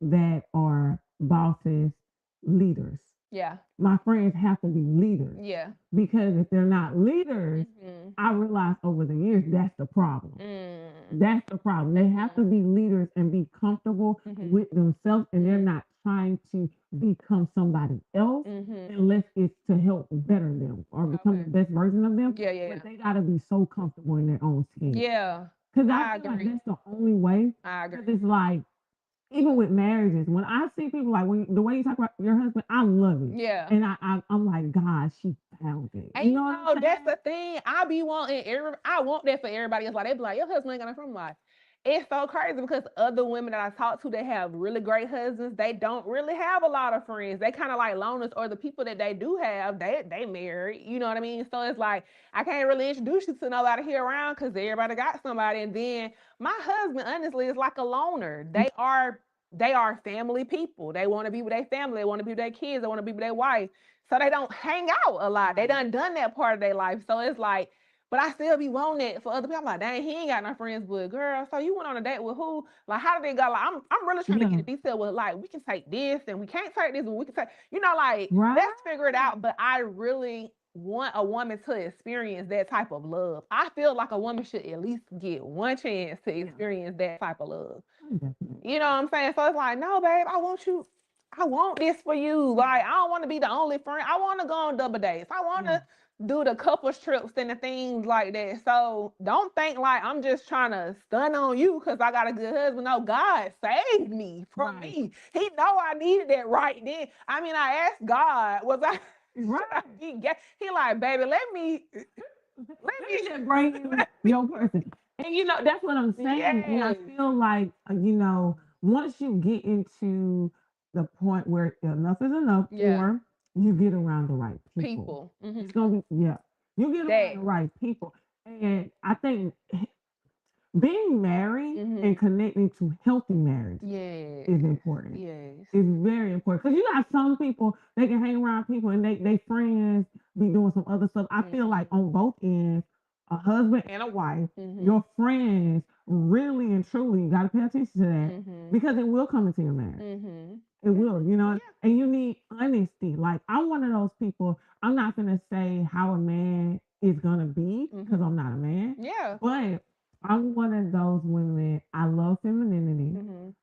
that are bosses, leaders. Yeah. My friends have to be leaders. Yeah. Because if they're not leaders, I realized over the years that's the problem. That's the problem. They have to be leaders and be comfortable with themselves, and they're not trying to become somebody else unless it's to help better them or become the best version of them. Yeah, yeah, But they gotta be so comfortable in their own skin. yeah. Because I I feel like agree. that's the only way. I Because agree. it's like, even with marriages, when I see people like when the way you talk about your husband, I love it. Yeah. And I'm like, God, she found it. And You know what I'm that's saying? the thing. I be wanting I want that for everybody else. Like they be like, your husband ain't got nothing from life. It's so crazy because other women that I talk to that have really great husbands, they don't really have a lot of friends. They kind of like loners, or the people that they do have, they married. You know what I mean? So it's like I can't really introduce you to nobody here around because everybody got somebody. And then my husband, honestly, is like a loner. They are family people. They want to be with their family. They want to be with their kids. They want to be with their wife. So they don't hang out a lot. They done that part of their life. So it's like, but I still be wanting it for other people. I'm like, dang, he ain't got no friends. But girl, so you went on a date with who? Like, how did they go? Like, I'm really trying to get the detail with like, we can take this and we can't take this, but we can take, like, let's figure it out. But I really want a woman to experience that type of love. I feel like a woman should at least get one chance to experience that type of love. You know what I'm saying? So it's like, no, babe, I want this for you. Like, I don't want to be the only friend. I want to go on double dates. I want to do the couples trips and the things like that. So don't think like I'm just trying to stun on you because I got a good husband. No, God saved me from me. He know I needed that right then. I mean, I asked God, was I should I be gay? He like, baby, let me just bring you your person. And that's what I'm saying. And I feel like, once you get into the point where enough is enough, or you get around the right people. It's gonna be you get around the right people. And I think being married and connecting to healthy marriage is important. Yes. It's very important. Because you got some people, they can hang around people and they friends be doing some other stuff. I feel like on both ends, a husband and a wife, your friends really and truly got to pay attention to that because it will come into your marriage. It will, and you need honesty. Like, I'm one of those people, I'm not going to say how a man is going to be because I'm not a man. Yeah. But I'm one of those women. I love femininity.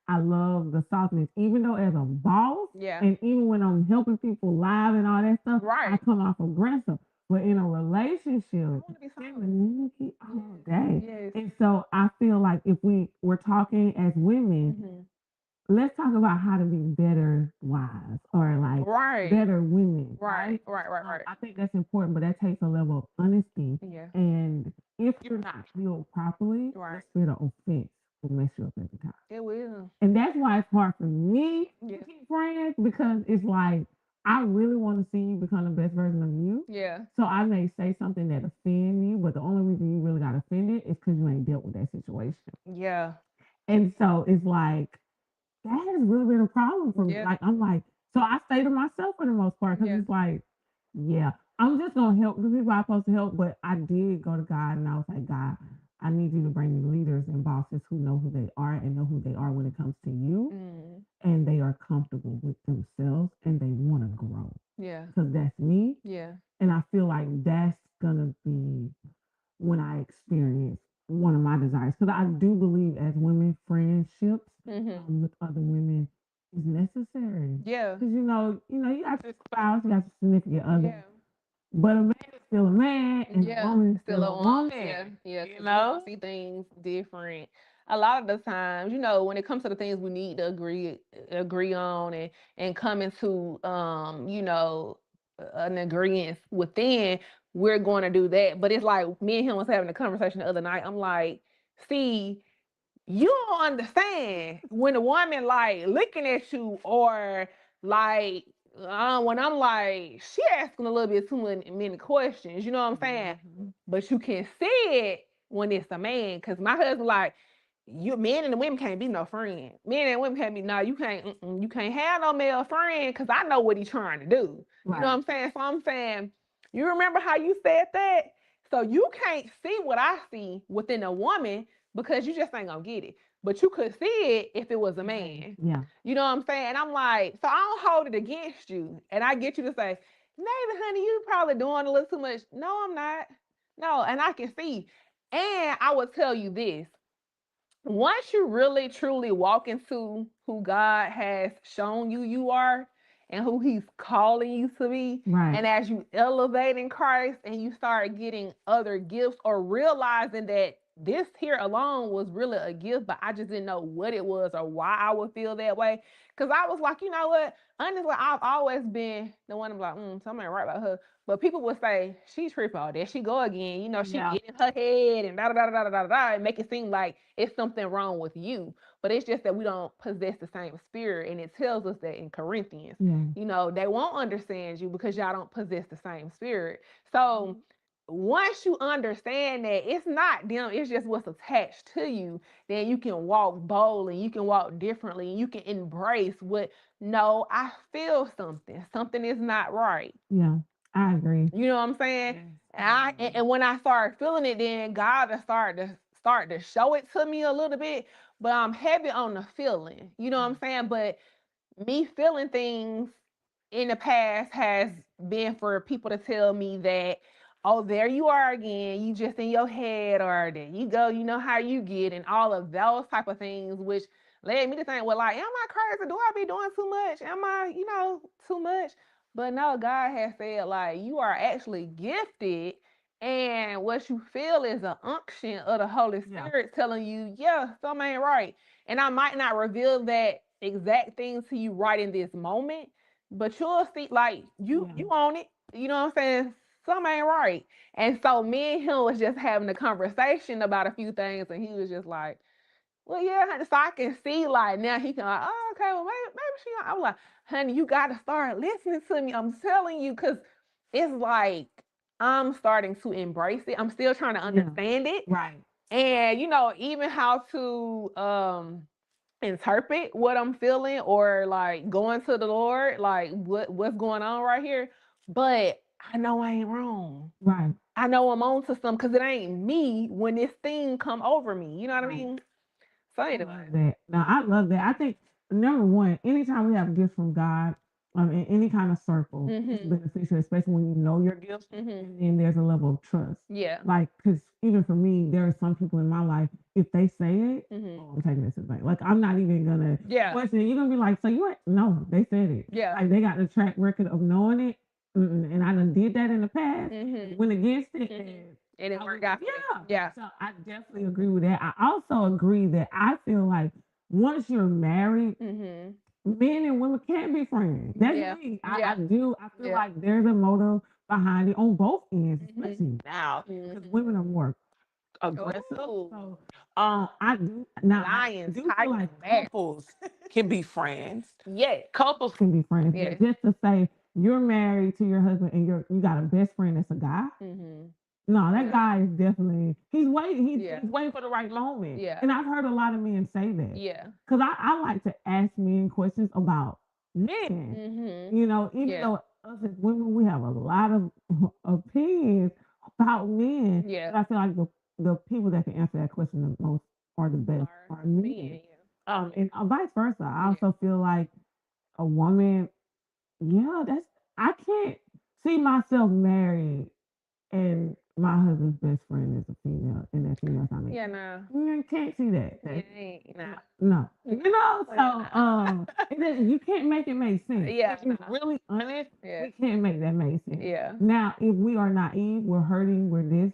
I love the softness. Even though as a boss, and even when I'm helping people live and all that stuff, I come off aggressive. But in a relationship, femininity all day. And so I feel like if we're talking as women, let's talk about how to be better wives or like better women. Right. I think that's important, but that takes a level of honesty. Yeah. And if you're not healed properly, the spirit of offense will mess you up every time. It will. And that's why it's hard for me to keep friends because it's like I really want to see you become the best version of you. Yeah. So I may say something that offends you, but the only reason you really got offended is because you ain't dealt with that situation. Yeah. And so it's like that has really been a problem for me. Like, I'm like, so I stay to myself for the most part because it's like, I'm just gonna help the people I'm supposed to help. But I did go to God and I was like, God, I need you to bring me leaders and bosses who know who they are and know who they are when it comes to you, and they are comfortable with themselves and they want to grow. Yeah. Because that's me. Yeah. And I feel like that's gonna be when I experience one of my desires. Because I do believe as women, friendships with other women is necessary. Yeah. Because you got your spouse, you got your significant other. Yeah. But a man is still a man, and a woman is still a woman. Yeah. You know, see things different. A lot of the times, when it comes to the things we need to agree on and come into an agreement within, we're going to do that. But it's like me and him was having a conversation the other night. I'm like, see, you don't understand when a woman like looking at you or like when I'm like, she asking a little bit too many questions, you know what I'm saying? But you can see it when it's a man, because my husband like, you men and the women can't be no friend. Men and women can't be you can't have no male friend because I know what he's trying to do. You know what I'm saying? So I'm saying, you remember how you said that? So you can't see what I see within a woman because you just ain't gonna get it. But you could see it if it was a man. Yeah. You know what I'm saying? And I'm like, so I don't hold it against you. And I get you to say, Neighbor, honey, you probably doing a little too much. No, I'm not. No, and I can see. And I will tell you this. once you really truly walk into who God has shown you you are and who he's calling you to be, Right. and as you elevate in Christ and you start getting other gifts or realizing that this here alone was really a gift, but I just didn't know what it was or why I would feel that way. Cause I was like, you know what? Honestly, I've always been the one to be like, something ain't right about her. But people would say, she's tripping. Oh, there she go again. You know, she Yeah. get in her head and da da da da da da da and make it seem like it's something wrong with you. But it's just that we don't possess the same spirit. And it tells us that in Corinthians, Yeah. you know, they won't understand you because y'all don't possess the same spirit. So once you understand that it's not them, it's just what's attached to you, then you can walk boldly, you can walk differently, you can embrace what, no, I feel something. Something is not right. Yeah. I agree. You know what I'm saying? Yes. And when I started feeling it, then God start to show it to me a little bit. But I'm heavy on the feeling. You know what I'm saying? But me feeling things in the past has been for people to tell me that, oh, there you are again, you just in your head, or there you go, you know how you get, and all of those type of things, which led me to think, well, like, am I crazy? Do I be doing too much? Am I, too much? But no, God has said, like, you are actually gifted, and what you feel is an unction of the Holy Spirit telling you, yeah, something ain't right. And I might not reveal that exact thing to you right in this moment, but you'll see, like, you own it. You know what I'm saying? Something ain't right. And so me and him was just having a conversation about a few things, and he was just like, well, yeah, honey. So I can see, like, now he can, like, oh, okay, well, maybe she, I was like, honey, you got to start listening to me. I'm telling you, because it's like I'm starting to embrace it. I'm still trying to understand it. Right. And, even how to interpret what I'm feeling, or like going to the Lord, like what's going on right here. But I know I ain't wrong. Right. I know I'm on to something because it ain't me when this thing come over me. You know what I mean? So anyway. I love that. Now I love that. I think number one, anytime we have gifts from God, in any kind of circle, it's beneficial, especially when you know your gifts, and then there's a level of trust. Yeah. Like, because even for me, there are some people in my life, if they say it, oh, I'm taking this as bank. Like, I'm not even gonna question it. You're gonna be like, so you ain't, no, they said it. Yeah. Like, they got the track record of knowing it. And I done did that in the past, went against it, and it worked out. Yeah. So I definitely agree with that. I also agree that I feel like once you're married, men and women can't be friends. That's me. I do. I feel like there's a motive behind it on both ends, especially now, because women are more aggressive. So, I do now. Lions, I do feel like Couples can be friends. Yeah. Couples can be friends. Yeah. But just to say you're married to your husband and you got a best friend that's a guy. No, that guy is definitely he's waiting. He's waiting for the right moment. Yeah. And I've heard a lot of men say that. Yeah. Because I like to ask men questions about men. You know, even though us as women we have a lot of opinions about men. Yeah. But I feel like the people that can answer that question the most are the best are men. And vice versa. I also feel like a woman, I can't see myself married and my husband's best friend is a female, and that female's not me. Yeah, no. You can't see that. No. No. So you can't make it make sense. Yeah. If you're really honest, Yeah. we can't make that make sense. Yeah. Now, if we are naive, we're hurting, we're this,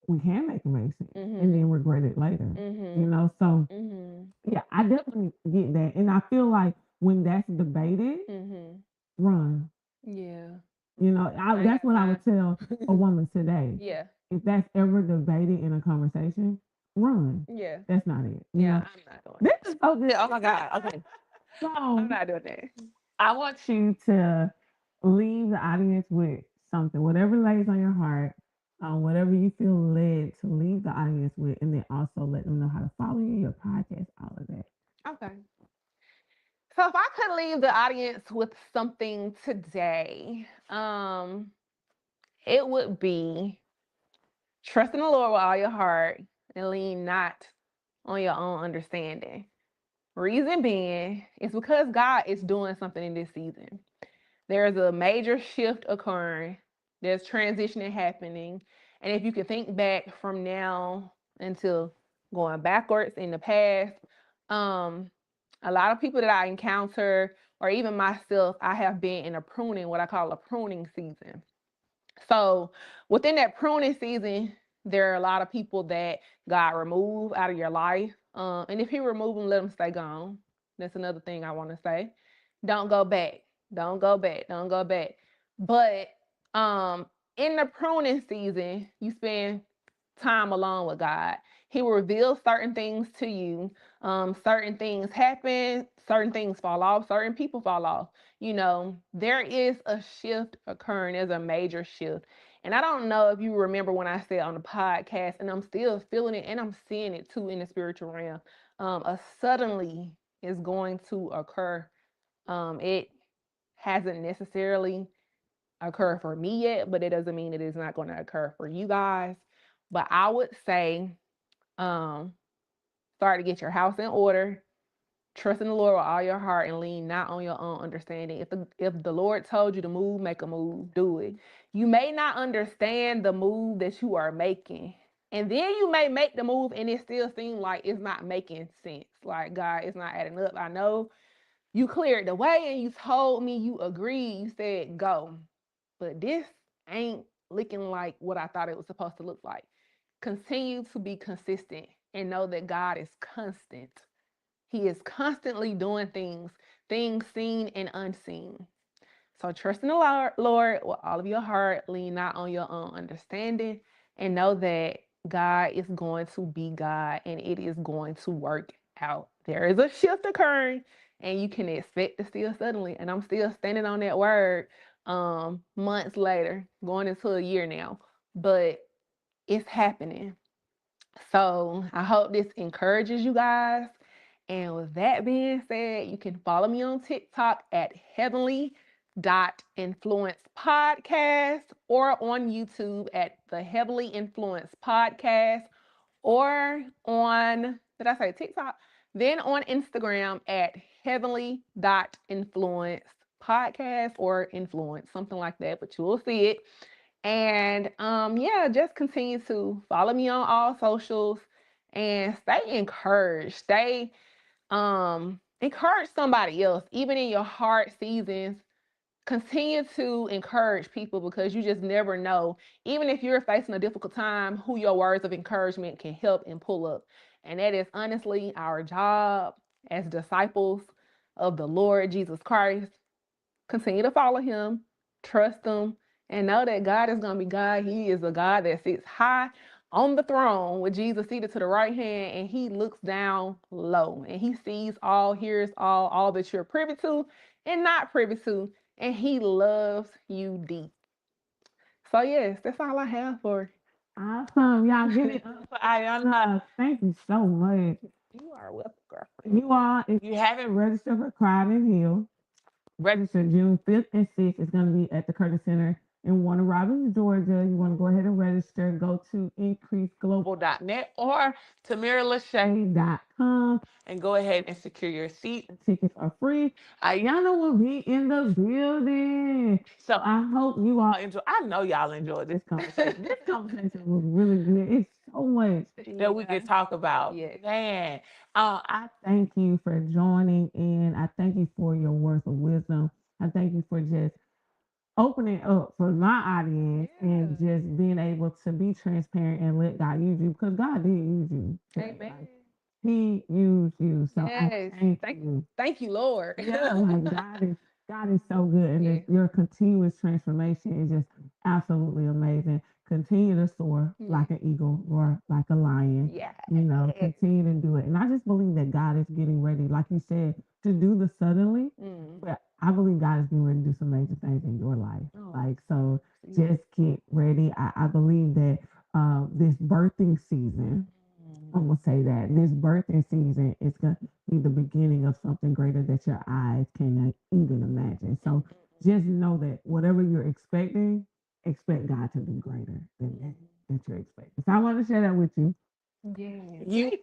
we can make it make sense, and then regret it later. You know, so yeah, I definitely get that, and I feel like when that's debated, run. Yeah. You know, that's what I would tell a woman today. Yeah. If that's ever debated in a conversation, run. Yeah. That's not it. Yeah. Know? I'm not doing that. This is so good. Oh my God. Okay. So I'm not doing that. I want you to leave the audience with something, whatever lays on your heart, whatever you feel led to leave the audience with, and then also let them know how to follow you, your podcast, all of that. Okay. So if I could leave the audience with something today, it would be trust in the Lord with all your heart and lean not on your own understanding. Reason being is because God is doing something in this season. There's a major shift occurring. There's transitioning happening. And if you can think back from now until going backwards in the past. Um, a lot of people that I encounter, or even myself, I have been in a pruning, what I call a pruning season. So within that pruning season, there are a lot of people that God remove out of your life. And if He remove them, let them stay gone. That's another thing I want to say. Don't go back. Don't go back. Don't go back. But um, in the pruning season, you spend time alone with God. He will reveal certain things to you. Certain things happen, certain things fall off, certain people fall off. You know, there is a shift occurring. There's a major shift. And I don't know if you remember when I said on the podcast, and I'm still feeling it and I'm seeing it too in the spiritual realm. A suddenly is going to occur. It hasn't necessarily occurred for me yet, but it doesn't mean it is not going to occur for you guys. But I would say, um, start to get your house in order. Trust in the Lord with all your heart and lean not on your own understanding. If the Lord told you to move, make a move, do it. You may not understand the move that you are making. And then you may make the move and it still seems like it's not making sense. Like, God, it's not adding up. I know you cleared the way and you told me you agreed. You said go. But this ain't looking like what I thought it was supposed to look like. Continue to be consistent and know that God is constant. He is constantly doing things seen and unseen. So trust in the Lord with all of your heart, lean not on your own understanding, and know that God is going to be God and it is going to work out. There is a shift occurring, and you can expect to still suddenly. And I'm still standing on that word months later, going into a year now. But it's happening. So I hope this encourages you guys. And with that being said, you can follow me on TikTok at heavenly.influence podcast or on YouTube at the Heavenly Influence podcast or on, did I say TikTok? Then on Instagram at heavenly.influence podcast or influence, something like that, but you will see it. And yeah, just continue to follow me on all socials and stay encouraged. Stay encourage somebody else, even in your hard seasons. Continue to encourage people because you just never know, even if you're facing a difficult time, who your words of encouragement can help and pull up. And that is honestly our job as disciples of the Lord Jesus Christ. Continue to follow him, trust him, and know that God is going to be God. He is a God that sits high on the throne with Jesus seated to the right hand, and he looks down low and he sees all, hears all that you're privy to and not privy to, and he loves you deep. So yes, that's all I have for Awesome. Y'all give it up for Ayana. Thank you so much. you. Are welcome, girlfriend. You all, if you haven't registered for Cried and Heal, register June 5th and 6th. It's going to be at the Curtis Center in Warner Robins, Georgia. You want to go ahead and register. Go to increaseglobal.net or tamiralachey.com and go ahead and secure your seat. The tickets are free. Ayana will be in the building. So I hope you all enjoy. I know y'all enjoyed this conversation. This conversation was really good. It's so much that we could talk about. Yes. Man, I thank you for joining in. I thank you for your words of wisdom. I thank you for just opening up for my audience and just being able to be transparent and let God use you because God did use you. Amen. Like, he used you. So Yes. I thank you. Thank you, Lord. Yeah, like God is so good. And Yes. your continuous transformation is just absolutely amazing. Continue to soar like an eagle or like a lion. Yeah. You know, continue to do it. And I just believe that God is getting ready, like you said, to do the suddenly. But I believe God is getting ready to do some major things in your life. Like, so just get ready. I believe that this birthing season, I'm gonna say that this birthing season is gonna be the beginning of something greater that your eyes cannot even imagine. So just know that whatever you're expecting, expect God to be greater than that you're expecting. So I want to share that with you. Yes. You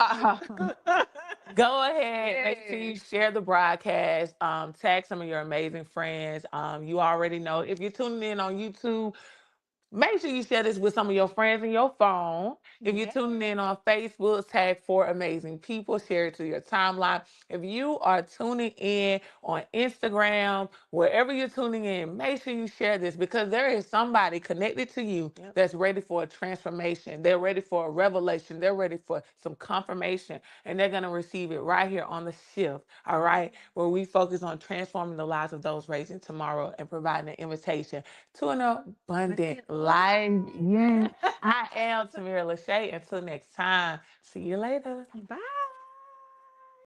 go ahead. Make sure you share the broadcast. Tag some of your amazing friends. You already know if you're tuning in on YouTube, Make sure you share this with some of your friends in your phone. If you're tuning in on Facebook, tag 4 amazing people, share it to your timeline. If you are tuning in on Instagram, wherever you're tuning in, make sure you share this because there is somebody connected to you that's ready for a transformation. They're ready for a revelation. They're ready for some confirmation, and they're going to receive it right here on the shift. All right, where we focus on transforming the lives of those raising tomorrow and providing an invitation to an abundant life. Yes, I am Tamira Lachey. Until next time, see you later. Bye.